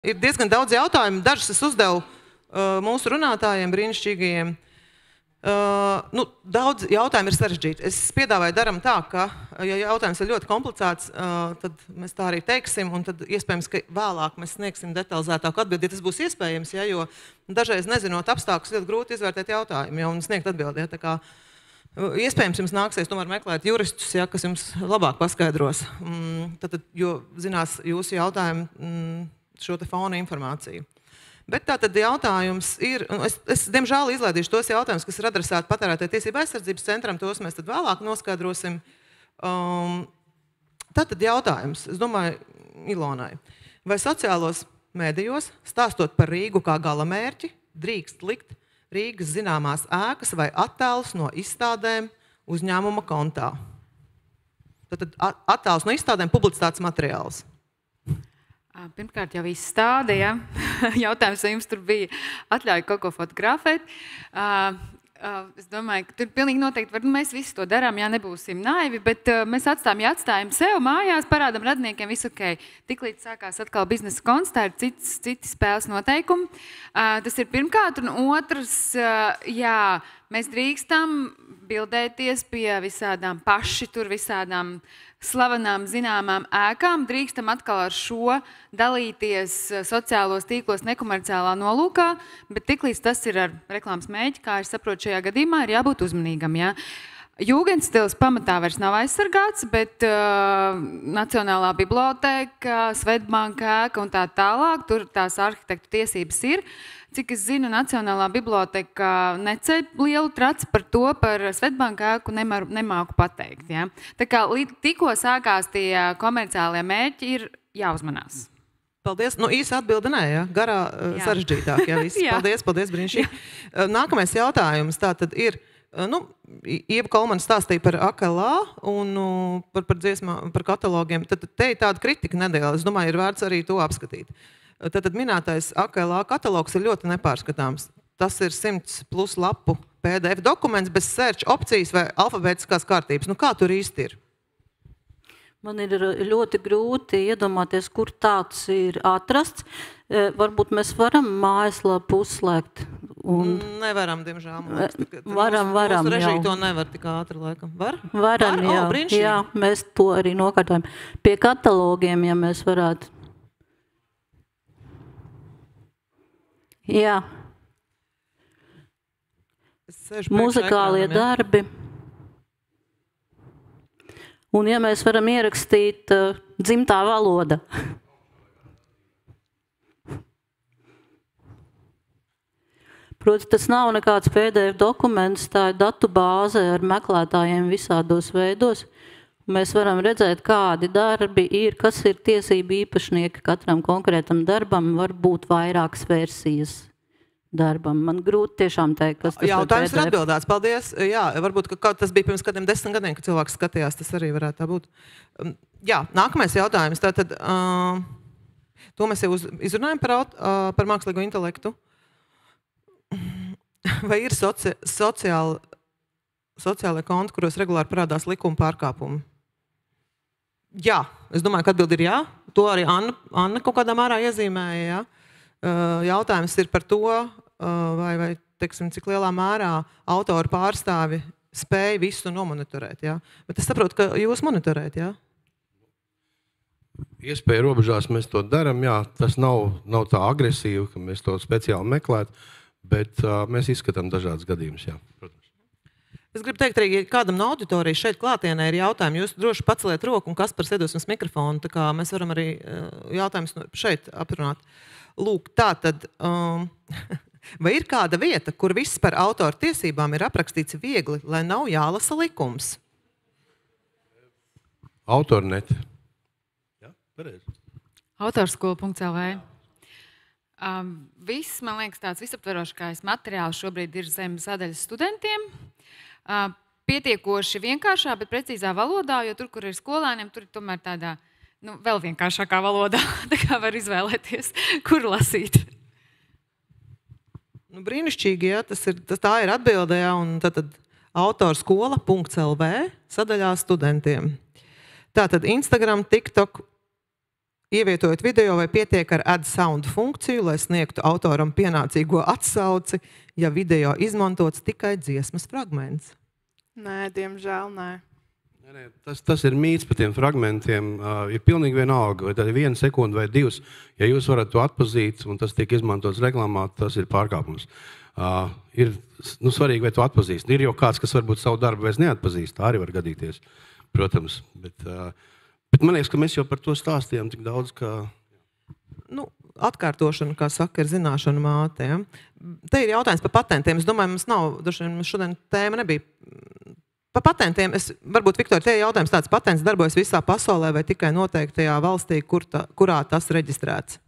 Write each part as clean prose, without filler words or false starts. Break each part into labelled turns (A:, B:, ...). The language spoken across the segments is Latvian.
A: Ir diezgan daudz jautājumu, dažus es uzdevu mūsu runātājiem brīnišķīgajiem. Daudz jautājumu ir sarežģīti. Es piedāvāju daram tā, ka, ja jautājums ir ļoti komplicēts, tad mēs tā arī teiksim, un tad iespējams, ka vēlāk mēs sniegsim detalizētāku atbildi, ja tas būs iespējams, ja, jo dažreiz nezinot apstākļus, ļoti grūti izvērtēt jautājumu, ja, un sniegt atbildi. Ja, tā kā, iespējams, jums nāksies tomēr meklēt juristus, ja, kas jums labāk paskaidros, jo zinās jūsu jautājumu šo te fona informāciju. Bet tātad jautājums ir, es diemžēl izlaidīšu tos jautājumus, kas ir adresēti Patērētāju tiesību aizsardzības centram, tos mēs tad vēlāk noskaidrosim. Tātad jautājums, es domāju, Ilonai, vai sociālos mēdījos, stāstot par Rīgu kā galamērķi, drīkst likt Rīgas zināmās ēkas vai attēlus no izstādēm uzņēmuma kontā? Tātad attēlus no izstādēm publicitātes materiāls.
B: Pirmkārt jau izstāde, ja? Jautājums, vai jums tur bija atļauja kaut ko fotografēt. Es domāju, ka tur pilnīgi noteikti mēs visi to darām, jā, nebūsim naivi, bet mēs atstājam sev mājās, parādam radiniekiem visu ok. Tiklīdz sākās atkal biznesa konts, tā ir citi spēles noteikumi. Tas ir pirmkārt, un otrs, jā, mēs drīkstam bildēties pie visādām visādām slavenām, zināmām ēkām, drīkstam atkal ar šo dalīties sociālos tīklos nekomerciālā nolūkā, bet tiklīdz tas ir ar reklāmas mēģi, kā es saprotu šajā gadījumā, ir jābūt uzmanīgam. Ja? Jūgendstils pamatā vairs nav aizsargāts, bet Nacionālā bibliotēka, Svetbanka ēka un tā tālāk, tur tās arhitektu tiesības ir. Cik es zinu, Nacionālā biblioteka neceļ lielu traci par to, par Svetbanka ēku nemāku pateikt. Ja? Tā kā tikko sākās tie komerciālie mērķi, ir jāuzmanās.
A: Paldies. Īsa atbilde nē, ja? Garā sarežģītāk. Ja, paldies, brīnišķīgi. Nākamais jautājums tātad ir, Ieva Kolmana stāstīja par AKLA un par katalogiem. Tad te ir tāda kritika nedēļa. Es domāju, ir vērts arī to apskatīt. Tātad minētais AKLA katalogs ir ļoti nepārskatāms. Tas ir 100+ lapu PDF dokuments bez search opcijas vai alfabētiskās kārtības. Kā tur īsti ir?
C: Man ir ļoti grūti iedomāties, kur tāds ir atrasts. Varbūt mēs varam mājaslapu uzslēgt.
A: Nevaram, diemžēl.
C: Varam,
A: mūsu režija to nevar tik ātri, laikam. Var?
C: Varam, jā, mēs to arī nokārtojam. Pie katalogiem, ja mēs varētu. Jā. Muzikālie darbi. Un ja mēs varam ierakstīt dzimtā valoda. Proti, tas nav nekāds PDF dokuments, tā ir datu bāze ar meklētājiem visādos veidos. Mēs varam redzēt, kādi darbi ir, kas ir tiesību īpašnieki katram konkrētam darbam, var būt vairākas versijas darbam. Man grūti tiešām teikt, kas tas ir.
A: Jautājums ir atbildēts. Paldies. Jā, varbūt, ka tas bija pirms kādiem 10 gadiem, kad cilvēks skatījās, tas arī varētu tā būt. Jā, nākamais jautājums. Tātad, to mēs jau izrunājam par mākslīgo intelektu. Vai ir sociālai konti, kuros regulāri parādās likuma pārkāpumi? Jā, es domāju, ka atbildi ir jā. To arī Anna kaut kādā mērā iezīmēja. Jā. Jautājums ir par to, vai teiksim, cik lielā mērā autori pārstāvi spēja visu nomonitorēt. Jā. Bet es saprotu, ka jūs monitorēt, jā?
D: Iespēja robežās mēs to daram, jā. Tas nav tā agresīvi, ka mēs to speciāli meklētu, bet mēs izskatām dažādas gadījumus, jā. Protams.
A: Es gribu teikt arī, ja kādam no auditorijas šeit klātienē ir jautājumi, jūs droši paceliet roku un Kaspars iedos mums mikrofonu, tā kā mēs varam arī jautājumus šeit aprunāt. Lūk, tātad, vai ir kāda vieta, kur viss par autoru tiesībām ir aprakstīts viegli, lai nav jālasa likums?
D: Autornet. Jā, pareizi.
B: Autorskola.lv. Viss, man liekas, tāds visaptverošākais materiāls šobrīd ir zem sadaļas studentiem. Pietiekoši vienkāršā, bet precīzā valodā, jo tur, kur ir skolēniem, tur ir tomēr tādā vēl vienkāršākā valodā. Tā kā var izvēlēties, kur lasīt.
A: Brīnišķīgi, jā, tā ir atbildē, un tad autorskola.lv sadaļā studentiem. Tātad Instagram, TikTok, ievietojot video, vai pietiek ar add sound funkciju, lai sniegtu autoram pienācīgo atsauci, ja video izmantots tikai dziesmas fragments?
E: Nē, diemžēl nē.
D: Tas ir mīts par tiem fragmentiem. Ir pilnīgi vienalga, vai tā ir 1 sekunde vai 2. Ja jūs varat to atpazīt, un tas tiek izmantots reklāmā, tas ir pārkāpums. Ir svarīgi, vai to atpazīst. Ir jau kāds, kas varbūt savu darbu vairs neatpazīst. Tā arī var gadīties, protams. Bet man liekas, ka mēs jau par to stāstījām tik daudz, ka...
A: Atkārtošana, kā saka, ir zināšana māte. Ja? Te ir jautājums par patentiem. Es domāju, mums šodien tēma nebija. Par patentiem, varbūt, Viktor, te ir jautājums tāds, patents darbojas visā pasaulē vai tikai noteiktajā valstī, kurā tas reģistrēts?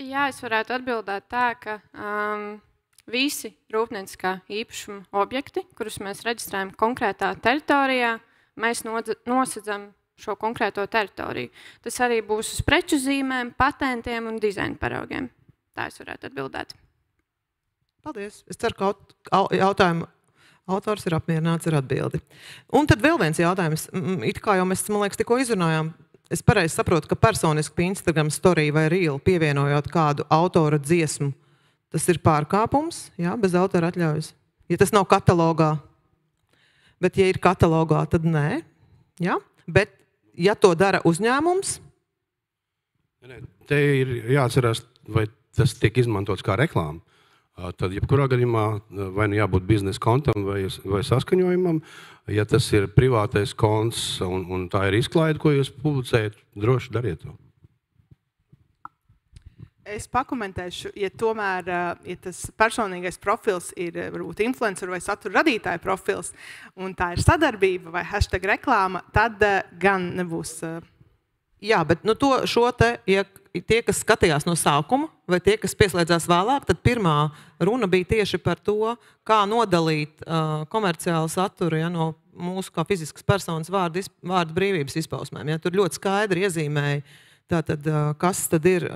E: Jā, es varētu atbildēt tā, ka visi rūpnieciskā īpašuma objekti, kurus mēs reģistrējam konkrētā teritorijā, mēs nosedzam šo konkrēto teritoriju. Tas arī būs uz preču zīmēm, patentiem un dizaina paraugiem. Tā es varētu atbildēt.
A: Paldies. Es ceru, ka jautājumu autors ir apmierināts ar atbildi. Un tad vēl viens jautājums. It kā jau mēs, man liekas, tikko izrunājām, es pareizi saprotu, ka personiski pie Instagram story vai reel pievienojot kādu autora dziesmu, tas ir pārkāpums, jā, bez autora atļaujas. Ja tas nav katalogā, bet ja ir katalogā, tad nē. Jā? Bet ja to dara uzņēmums?
D: Te ir jāatcerās, vai tas tiek izmantots kā reklāma. Tad, jebkurā gadījumā, vai nu jābūt biznesa kontam vai saskaņojumam, ja tas ir privātais konts un tā ir izklaide, ko jūs publicējat, droši dariet to.
E: Es pakomentēšu, ja tomēr ja tas personīgais profils ir varbūt influencer vai satura radītāja profils, un tā ir sadarbība vai hashtag reklāma, tad gan nebūs...
A: Jā, bet ja tie, kas skatījās no sākuma, vai tie, kas pieslēdzās vēlāk, tad pirmā runa bija tieši par to, kā nodalīt komerciālu saturu no mūsu kā fiziskas personas vārdu brīvības izpausmēm. Ja, tur ļoti skaidri iezīmēja, tātad, kas tad ir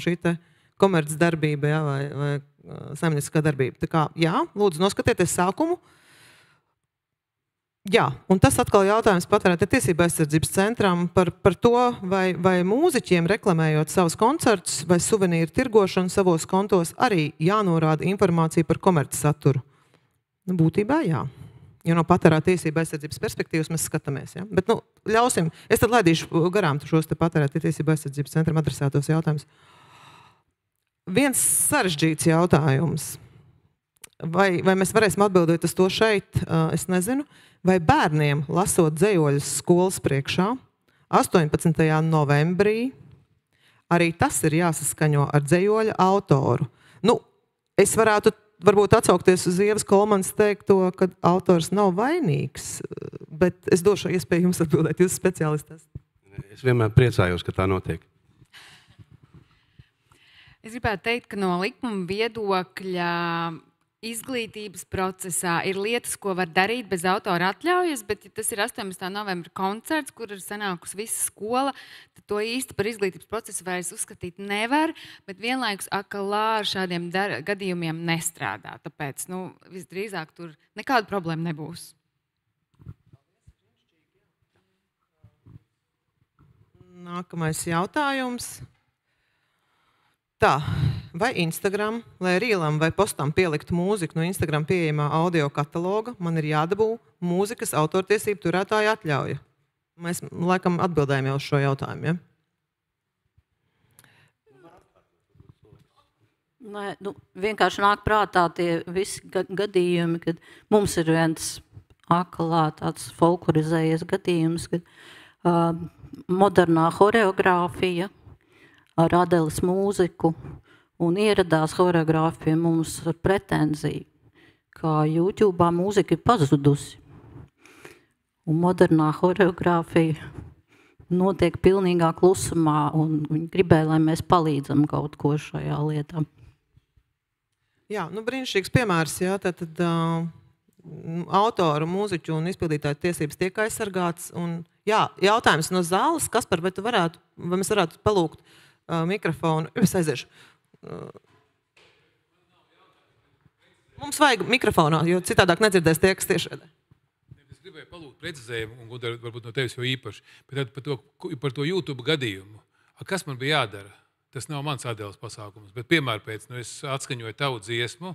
A: šī te komercdarbība, ja, vai saimnieciskā darbība. Tā kā, jā, lūdzu, noskatieties sākumu. Jā, un tas atkal jautājums Patērētāju tiesību aizsardzības centram par to, vai mūziķiem reklamējot savus koncertus vai suvenīru tirgošanu savos kontos arī jānorāda informācija par komercsaturu. Būtībā jā. Jo no Patērētāju tiesību aizsardzības perspektīvas mēs skatāmies. Ja? Bet ļausim, es tad laidīšu garām šos te Patērētāju tiesību aizsardzības centram adresētos jautājumus. Viens sarežģīts jautājums. Vai mēs varēsim atbildēt uz to šeit, es nezinu. Vai bērniem, lasot dzejoļus skolas priekšā, 18. novembrī, arī tas ir jāsaskaņo ar dzejoļa autoru? Es varētu varbūt atsaukties uz Ievas Kolmanas teikto, ka autors nav vainīgs, bet es došu iespēju jums atbildēt, jūs speciālistas.
D: Es vienmēr priecājos, ka tā notiek.
B: Es gribētu teikt, ka no likuma viedokļa izglītības procesā ir lietas, ko var darīt bez autora atļaujas, bet ja tas ir 18. novembra koncerts, kur ir sanākusi visa skola, tad to īsti par izglītības procesu vairs uzskatīt nevar, bet vienlaikus akalā ar šādiem gadījumiem nestrādā. Tāpēc, visdrīzāk tur nekāda problēma nebūs.
A: Nākamais jautājums. Tā, vai Instagram, lai rīlam vai postam pieliktu mūziku no Instagram pieejamā audio kataloga, man ir jādabū mūzikas autortiesību turētāja atļauja? Mēs, laikam, atbildējam jau uz šo jautājumu, ja?
C: Nē, vienkārši nāk prātā tie visi gadījumi, kad mums ir viens akalā tāds folklorizējies gadījums, kad modernā horeogrāfija ar Adeles mūziku un ieradās horeogrāfi pie mums ar pretenziju, ka YouTube'ā mūzika ir pazudusi. Un modernā horeogrāfija notiek pilnīgā klusumā, un viņi gribēja, lai mēs palīdzam kaut ko šajā lietā.
A: Jā, brīnišķīgs piemērs, jā, tad autoru, mūziķu un izpildītāju tiesības tiek aizsargāts. Un, jā, jautājums no zāles, Kaspar, vai mēs varētu palūgt mikrofonu. Es aiziešu. Mums vajag mikrofonā, jo citādāk nedzirdēs tie, kas tiešraidē.
F: Es gribēju palūgt precizējumu, un varbūt no tevis jau īpaši, bet par to YouTube gadījumu. Kas man bija jādara? Tas nav mans atdeles pasākums, bet piemēram pēc, es atskaņoju tavu dziesmu,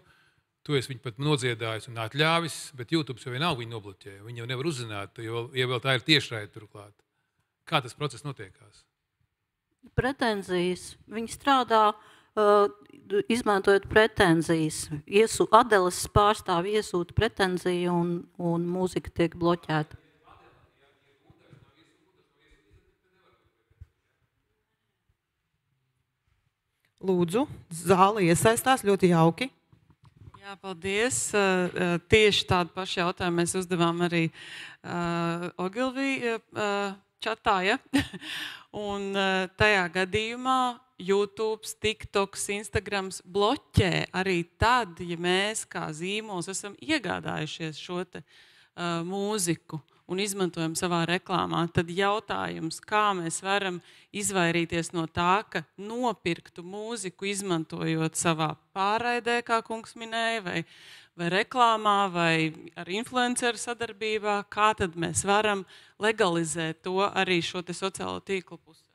F: tu esi viņu pat nodziedājis un atļāvis, bet YouTube jau vienalga viņu nobloķēja. Viņi jau nevar uzzināt, jo vēl tā ir tiešraide turklāt. Kā tas process notiekās?
C: Pretenzijas. Viņi strādā, izmantojot pretenzijas. Atdeles pārstāvi iesūta pretenziju un mūzika tiek bloķēta.
A: Lūdzu, zāle iesaistās ļoti jauki.
G: Jā, paldies. Tieši tādu pašu jautājumu mēs uzdevām arī Ogilvī čatā, ja? Un tajā gadījumā YouTube, TikToks, Instagrams bloķē arī tad, ja mēs kā zīmols esam iegādājušies šo te mūziku un izmantojam savā reklāmā, tad jautājums, kā mēs varam izvairīties no tā, ka nopirktu mūziku izmantojot savā pārraidē, kā kungs minēja, vai reklāmā, vai ar influenceru sadarbībā, kā tad mēs varam legalizēt to arī šo te sociālo tīklu pusē.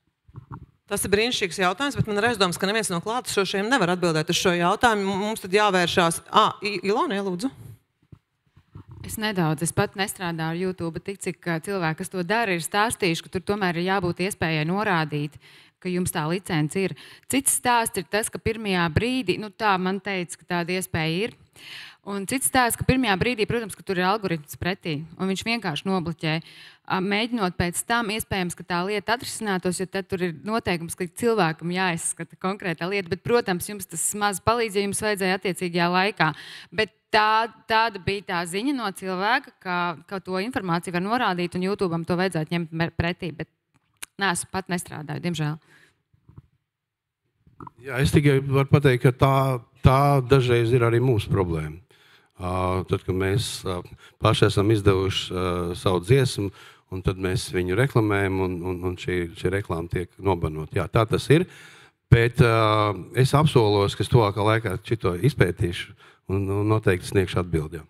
A: Tas ir brīnišķīgs jautājums, bet man ir aizdoms, ka neviens no klātesošajiem nevar atbildēt uz šo jautājumu. Mums tad jāvēršās. Ilona, lūdzu.
B: Es pat nestrādāju ar YouTube, tik cik cilvēki, kas to dara, ir stāstījuši, ka tur tomēr ir jābūt iespējai norādīt, ka jums tā licence ir. Cits stāsts ir tas, ka pirmajā brīdī, tā man teica, ka tāda iespēja ir. Un cits stāsts, ka pirmajā brīdī, protams, ka tur ir algoritms pretī, un viņš vienkārši nobloķē. Mēģinot pēc tam, iespējams, ka tā lieta atrisinātos, jo tad tur ir noteikums, ka cilvēkam jāizskata konkrētā lieta, bet, protams, jums tas maz palīdz, ja jums vajadzēja attiecīgajā laikā. Bet tāda bija tā ziņa no cilvēka, ka to informāciju var norādīt, un YouTube'am to vajadzētu ņemt pretī, bet neesmu pat nestrādāju, diemžēl.
D: Jā, es tikai varu pateikt, ka tā dažreiz ir arī mūsu problēma. Tad, kad mēs paši esam izdevuši savu dziesmu, un tad mēs viņu reklamējam, un šī reklāma tiek nobanot. Jā, tā tas ir, bet es apsolos, ka tuvākā laikā šito izpētīšu, un noteikti sniegšu atbildi.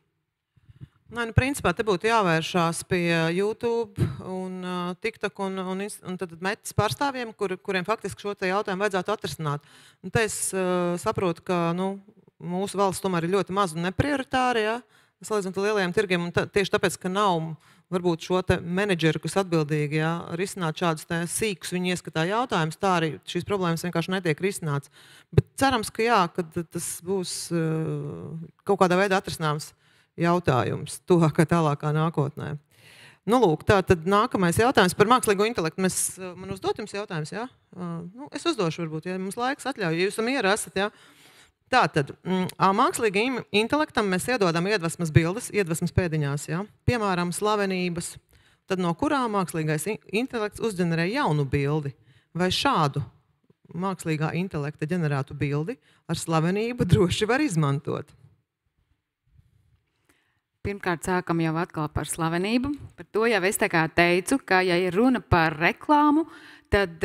A: Principā te būtu jāvēršās pie YouTube un TikTok un tad metas pārstāvjiem, kuriem faktiski šo te jautājumu vajadzētu atrisināt. Un te es saprotu, ka mūsu valsts tomēr ir ļoti maz un neprioritāri, ja, salīdzinot ar lielajiem tirgiem, un tieši tāpēc, ka nav varbūt šo te menedžeru, kas atbildīgi, ja, risināt šādus te sīkus viņu ieskatā jautājumus, tā arī šīs problēmas vienkārši netiek risināts. Bet cerams, ka jā, kad tas būs kaut kādā veidā atrisināms jautājums tuvākā tālākā nākotnē. Lūk, tā tad nākamais jautājums par mākslīgo intelektu. Man uzdot jums jautājums, jā? Es uzdošu varbūt, ja mums laiks atļauj, ja jūs miera esat, jā? Tātad, mākslīgajam intelektam mēs iedodam iedvesmas bildes, iedvesmas pēdiņās, jā? Piemēram, slavenības, tad no kurām mākslīgais intelekts uzģenerē jaunu bildi, vai šādu mākslīgā intelekta ģenerētu bildi ar slavenību droši var izmantot.
B: Pirmkārt, sākam jau atkal par slavenību. Par to jau es tā kā teicu, ka, ja ir runa par reklāmu, tad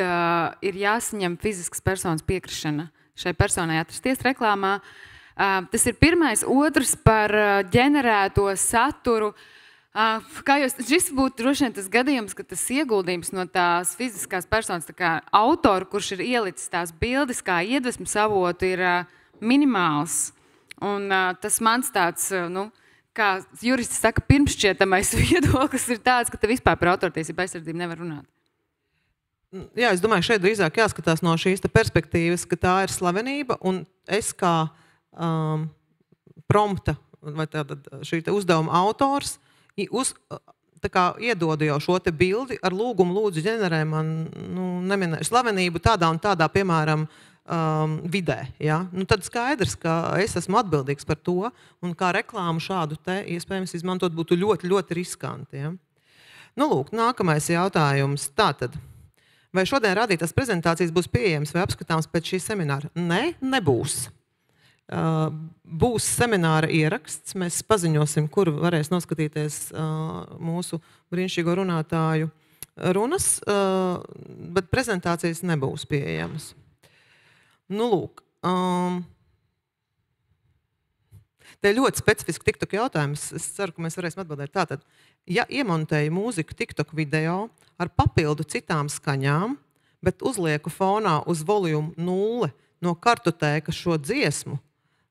B: ir jāsaņem fiziskas personas piekrišana šai personai atrasties reklāmā. Tas ir pirmais. Otrs par ģenerēto saturu. Šis būtu droši vien tas gadījums, ka tas ieguldījums no tās fiziskās personas, tā kā autoru, kurš ir ielicis tās bildes kā iedvesmas avotu, ir minimāls. Un tas mans tāds, kā jurists saka, pirmšķietamais viedoklis ir tāds, ka te vispār par autortiesību aizsardzību nevar runāt.
A: Jā, es domāju, šeit drīzāk jāskatās no šīs perspektīvas, ka tā ir slavenība, un es kā prompta vai šī uzdevuma autors iedodu jau šo te bildi ar lūgumu lūdzu ģenerē man neminēju slavenību tādā un tādā, piemēram, vidē. Ja? Tad skaidrs, ka es esmu atbildīgs par to, un kā reklāmu šādu te iespējams izmantot būtu ļoti, ļoti riskanti. Ja? Lūk, nākamais jautājums. Tātad, vai šodien rādītās prezentācijas būs pieejams vai apskatāms pēc šī semināra? Nē, nebūs. Būs semināra ieraksts, mēs paziņosim, kur varēs noskatīties mūsu brīnišķīgo runātāju runas, bet prezentācijas nebūs pieejamas. Lūk, te ļoti specifiski TikTok jautājums. Es ceru, ka mēs varēsim atbildēt. Tātad, ja iemontēju mūziku TikTok video ar papildu citām skaņām, bet uzlieku fonā uz volumu 0 no kartotēkas šo dziesmu,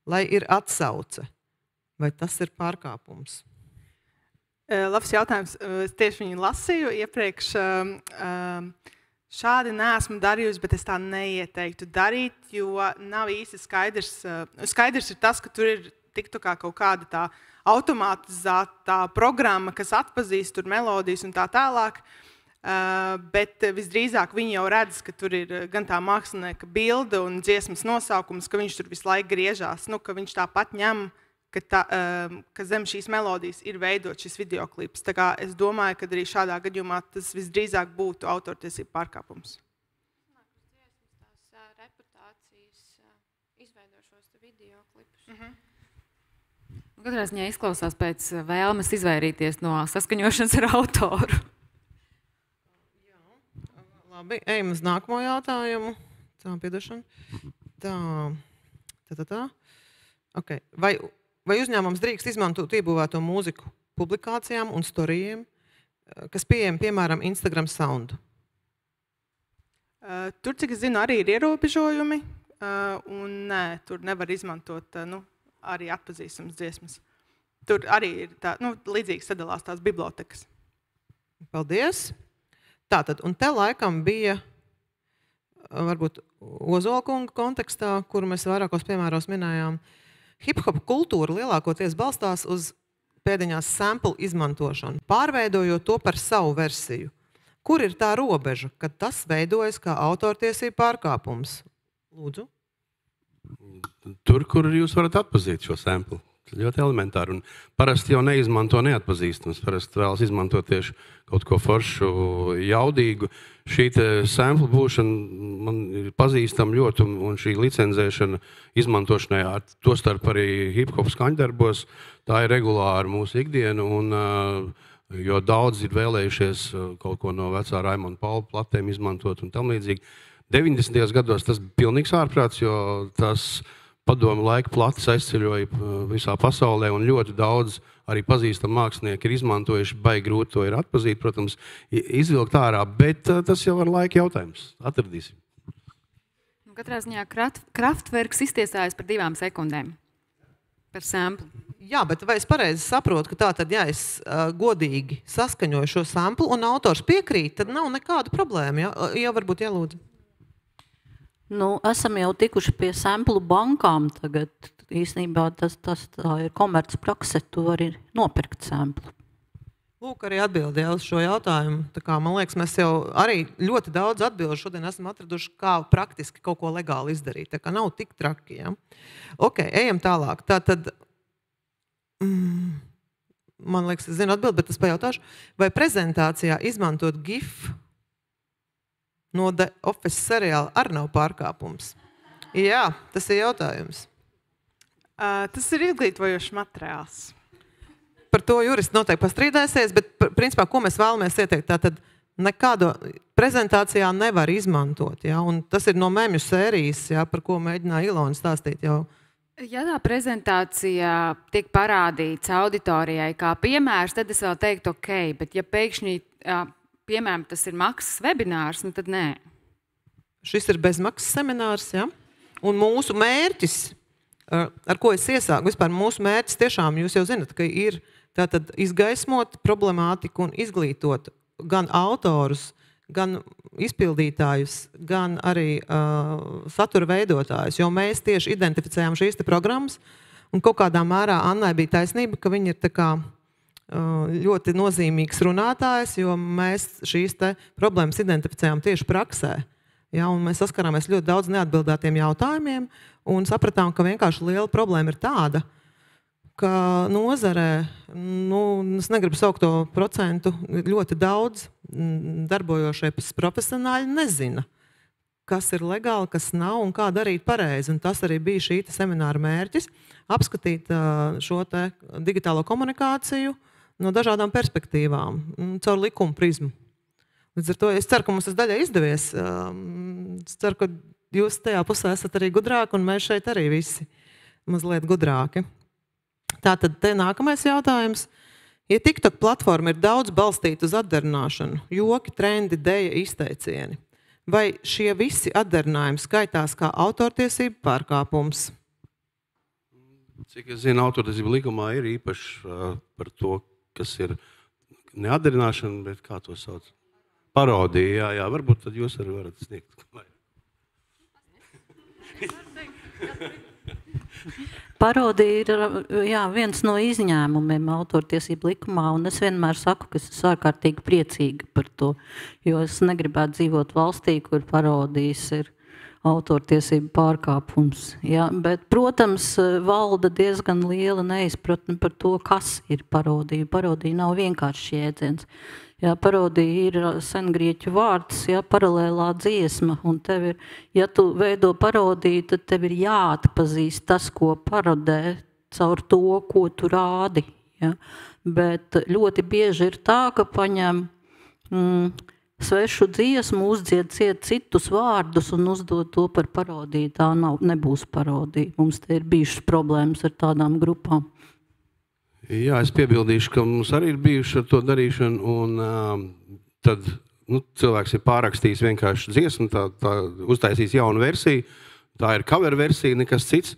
A: lai ir atsauce. Vai tas ir pārkāpums?
H: Labs jautājums. Es tieši viņu lasīju iepriekš. Šādi neesmu darījusi, bet es tā neieteiktu darīt, jo nav īsti skaidrs. Skaidrs ir tas, ka tur ir TikTokā kaut kāda tā automatizētā programma, kas atpazīst tur melodijas un tā tālāk. Bet visdrīzāk viņi jau redz, ka tur ir gan tā mākslinieka bilde un dziesmas nosaukums, ka viņš tur visu laiku griežās, ka viņš tāpat ņem, ka zem šīs melodijas ir veidot šis videoklips. Tā kā es domāju, ka arī šādā gadījumā tas visdrīzāk būtu autortiesību pārkāpums.
E: Tās reputācijas izveido šos videoklipus.
B: Katrā ziņā izklausās pēc vēlmes izvairīties no saskaņošanas ar autoru.
A: Labi, ejam uz nākamo jautājumu. Tā. Okay. Vai uzņēmums drīkst izmantot iebūvēto mūziku publikācijām un storijiem, kas pieejami, piemēram, Instagram Sound?
H: Tur, cik es zinu, arī ir ierobežojumi, un nē, tur nevar izmantot arī atpazīstams dziesmas. Tur arī ir tā, līdzīgi sadalās tās bibliotekas.
A: Paldies! Tātad, un te laikam bija, varbūt Ozola kunga kontekstā, kuru mēs vairākos piemēros minējām, hip-hop kultūra lielākoties balstās uz pēdiņās sample izmantošanu, pārveidojot to par savu versiju. Kur ir tā robeža, kad tas veidojas kā autortiesību pārkāpums? Lūdzu.
D: Tur, kur jūs varat atpazīt šo sample. Ļoti elementāri. Un parasti jau neizmanto neatpazīstams. Parasti vēlas izmantot tieši kaut ko foršu, jaudīgu. Šī sample būšana man ir pazīstama ļoti, un šī licenzēšana izmantošanai, tostarp arī hip-hop skaņdarbos, tā ir regulāra mūsu ikdiena, jo daudz ir vēlējušies kaut ko no vecā Raimonda Paula platēm izmantot un tam līdzīgi. 90. gados tas bija pilnīgs ārprāts, jo tas padomu laika platis aizceļoja visā pasaulē, un ļoti daudz arī pazīstami mākslinieki ir izmantojuši, baigi grūti to ir atpazīt, protams, izvilkt ārā, bet tas jau ar laika jautājums. Atradīsim.
B: Katrā ziņā Kraftwerks iztiesājas par 2 sekundēm par sample.
A: Jā, bet vai es pareizi saprotu, ka tātad, ja es godīgi saskaņoju šo sample un autors piekrīt, tad nav nekāda problēma, ja varbūt jālūdzu.
C: Esam jau tikuši pie sample bankām tagad. Īstenībā tas tā ir komercprakse, tu vari nopirkt sample.
A: Lūk, arī atbildi uz šo jautājumu. Tā kā, man liekas, mēs jau arī ļoti daudz atbildi šodien esam atraduši, kā praktiski kaut ko legāli izdarīt. Tā kā nav tik traki, ja? Ok, ejam tālāk. Tātad, man liekas, es zinu atbildi, bet es pajautāšu. Vai prezentācijā izmantot GIF no The Office seriāla arī nav pārkāpums? Jā, tas ir jautājums.
H: Tas ir izglītojošs materiāls.
A: Par to juristi noteikti pastrīdēsies, bet principā, ko mēs vēlamies ieteikt, tātad nekādu prezentācijā nevar izmantot, ja? Un tas ir no memju sērijas, ja, par ko mēģināja Ilona stāstīt jau.
B: Ja tā prezentācija tiek parādīts auditorijai kā piemērs, tad es vēl teiktu ok, bet ja pēkšņi, piemēram, tas ir maksas webinārs, tad nē.
A: Šis ir bezmaksas seminārs, ja? Un mūsu mērķis, ar ko es iesāku, vispār mūsu mērķis tiešām, jūs jau zinat, ka ir tātad izgaismot problemātiku un izglītot gan autorus, gan izpildītājus, gan arī satura veidotājus, jo mēs tieši identificējām šīs programmas, un kaut kādā mērā Annai bija taisnība, ka viņi ir tā kā ļoti nozīmīgs runātājs, jo mēs šīs problēmas identificējām tieši praksē. Ja, un mēs saskarāmies ļoti daudz neatbildētiem jautājumiem un sapratām, ka vienkārši liela problēma ir tāda, ka nozarē, es negribu saukt to procentu, ļoti daudz darbojošies profesionāļi nezina, kas ir legāli, kas nav un kā darīt pareizi. Un tas arī bija šī semināra mērķis – apskatīt šo digitālo komunikāciju no dažādām perspektīvām, caur likumu prizmu. Līdz ar to es ceru, ka mums tas daļai izdevies. Es ceru, ka jūs tajā pusē esat arī gudrāki, un mēs šeit arī visi mazliet gudrāki. Tātad te nākamais jautājums. Ja TikTok platforma ir daudz balstīta uz atdarināšanu, joki, trendi, deja, izteicieni, Vai šie visi atdarinājumi skaitās kā autortiesību pārkāpums?
D: Cik es zinu, autortiesību likumā ir īpaši par to, kas ir neatdarināšana, bet kā to sauc? Parodija, jā, varbūt tad jūs arī varat sniegt.
C: Parodija ir viens no izņēmumiem autortiesību likumā, un es vienmēr saku, ka es esmu ārkārtīgi priecīga par to, jo es negribētu dzīvot valstī, kur parodijas ir autortiesību pārkāpums. Ja? Bet, protams, valda diezgan liela neizpratne par to, kas ir parodija. Parodija nav vienkārši jēdziens. Ja, parodija ir sengrieķu vārds, ja, paralēlā dziesma, un tev ir, ja tu veido parodiju, tad tev ir jāatpazīst tas, ko parodē caur to, ko tu rādi. Ja. Bet ļoti bieži ir tā, ka paņem svešu dziesmu, uzdzied citus vārdus un uzdod to par parodiju. Tā nebūs parodija. Mums te ir bijušas problēmas ar tādām grupām.
D: Jā, es piebildīšu, ka mums arī ir bijuši ar to darīšanu, un tad cilvēks ir pārrakstījis vienkārši dziesmu, tā uztaisīs jaunu versiju, tā ir cover versija, nekas cits,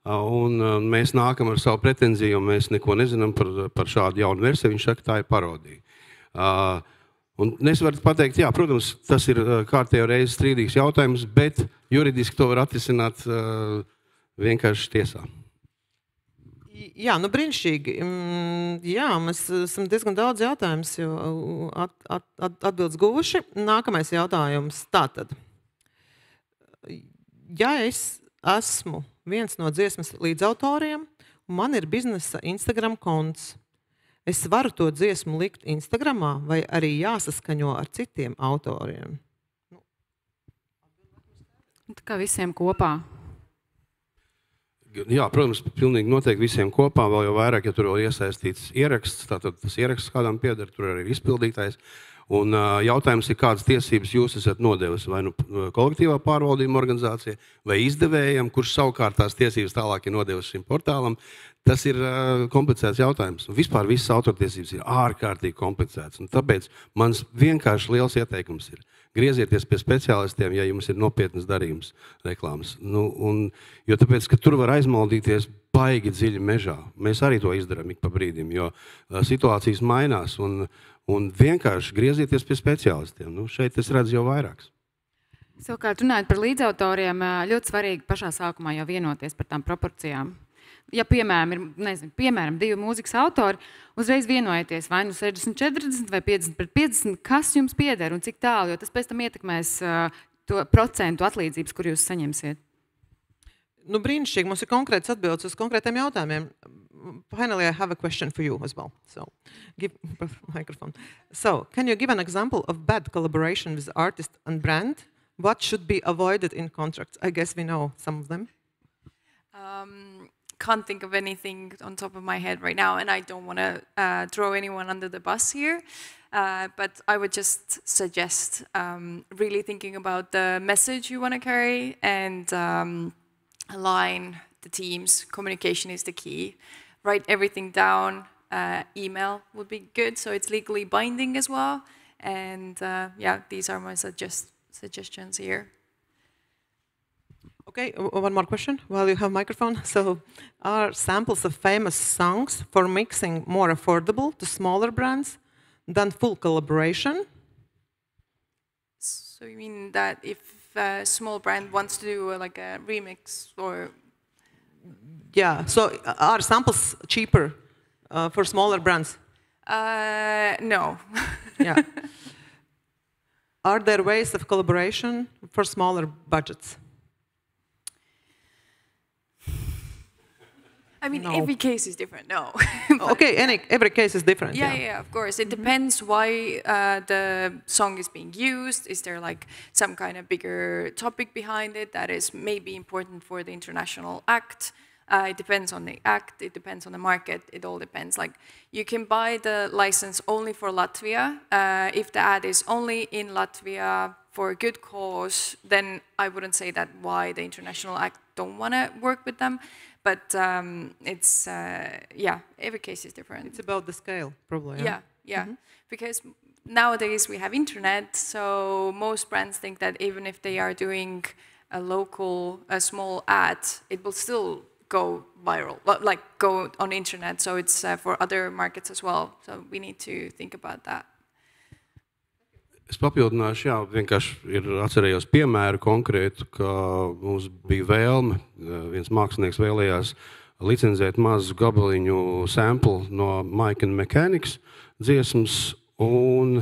D: un mēs nākam ar savu pretenziju, un mēs neko nezinām par šādu jaunu versiju, viņš saka, tā ir parodija. Un es varu pateikt, jā, protams, tas ir kārtējo reizi strīdīgs jautājums, bet juridiski to var atrisināt vienkārši tiesā.
A: Jā, brīnišķīgi. Jā, mēs esam diezgan daudz jautājumus atbildes guvuši. Nākamais jautājums. Tātad, ja es esmu viens no dziesmas līdzautoriem, un man ir biznesa Instagram konts, es varu to dziesmu likt Instagramā vai arī jāsaskaņo ar citiem autoriem?
B: Tā kā visiem kopā.
D: Jā, protams, pilnīgi noteikti visiem kopā, vēl jau vairāk, ja tur vēl iesaistīts ieraksts, tātad tas ieraksts kādam pieder, tur arī ir izpildītājs. Un jautājums ir, kādas tiesības jūs esat nodevis, vai kolektīvā pārvaldījuma organizācija, vai izdevējam, kurš savukārt tās tiesības tālāk ir nodevis šim portālam. Tas ir komplicēts jautājums. Un vispār visas autortiesības ir ārkārtīgi komplicētas. Un tāpēc mans vienkārši liels ieteikums ir griezieties pie speciālistiem, ja jums ir nopietnas darījums reklāmas. Jo tāpēc, ka tur var aizmaldīties baigi dziļi mežā. Mēs arī to izdarām ik pa brīdim, jo situācijas mainās. Un vienkārši griezieties pie speciālistiem. Šeit es redzu jau vairāks.
B: Savukārt, runājot par līdzautoriem, ļoti svarīgi pašā sākumā jau vienoties par tām proporcijām. Ja, piemēram, divi mūzikas autori, uzreiz vienojieties vai 60-40 vai 50-50, kas jums pieder un cik tālu, jo tas pēc tam ietekmēs to procentu atlīdzības, kur jūs saņemsiet.
A: Brīnišķīgi, mums ir konkrēts atbildes uz konkrētiem jautājumiem. Finally, I have a question for you as well. So, give microphone. So, can you give an example of bad collaboration with artist and brand? What should be avoided in contracts? I guess we know some of them.
I: Can't think of anything on top of my head right now, and I don't want to throw anyone under the bus here, but I would just suggest really thinking about the message you want to carry and align the teams. Communication is the key. Write everything down. Email would be good, so it's legally binding as well. And yeah, these are my suggestions here.
A: Okay, one more question while you have microphone. So, are samples of famous songs for mixing more affordable to smaller brands than full collaboration?
I: So you mean that if a small brand wants to do like a remix or?
A: Yeah, so are samples cheaper for smaller brands?
I: No.
A: Yeah. Are there ways of collaboration for smaller budgets?
I: I mean, no. Every case is different, no.
A: Okay, every case is different.
I: Yeah, of course. It depends why the song is being used. Is there like some kind of bigger topic behind it that is maybe important for the international act? It depends on the act, it depends on the market, it all depends. Like, you can buy the license only for Latvia. If the ad is only in Latvia for a good cause, then I wouldn't say that why the international act don't want to work with them. But yeah, every case is different.
A: It's about the scale, probably.
I: Yeah. Mm-hmm. Because nowadays we have internet, so most brands think that even if they are doing a small ad, it will still go viral, like go on internet. So it's for other markets as well. So we need to think about that.
D: Es papildināšu, jā, vienkārši atcerējos piemēru konkrētu, ka mums bija vēlme, viens mākslinieks vēlējās licenzēt mazu gabaliņu sample no Mike and Mechanics dziesmas, un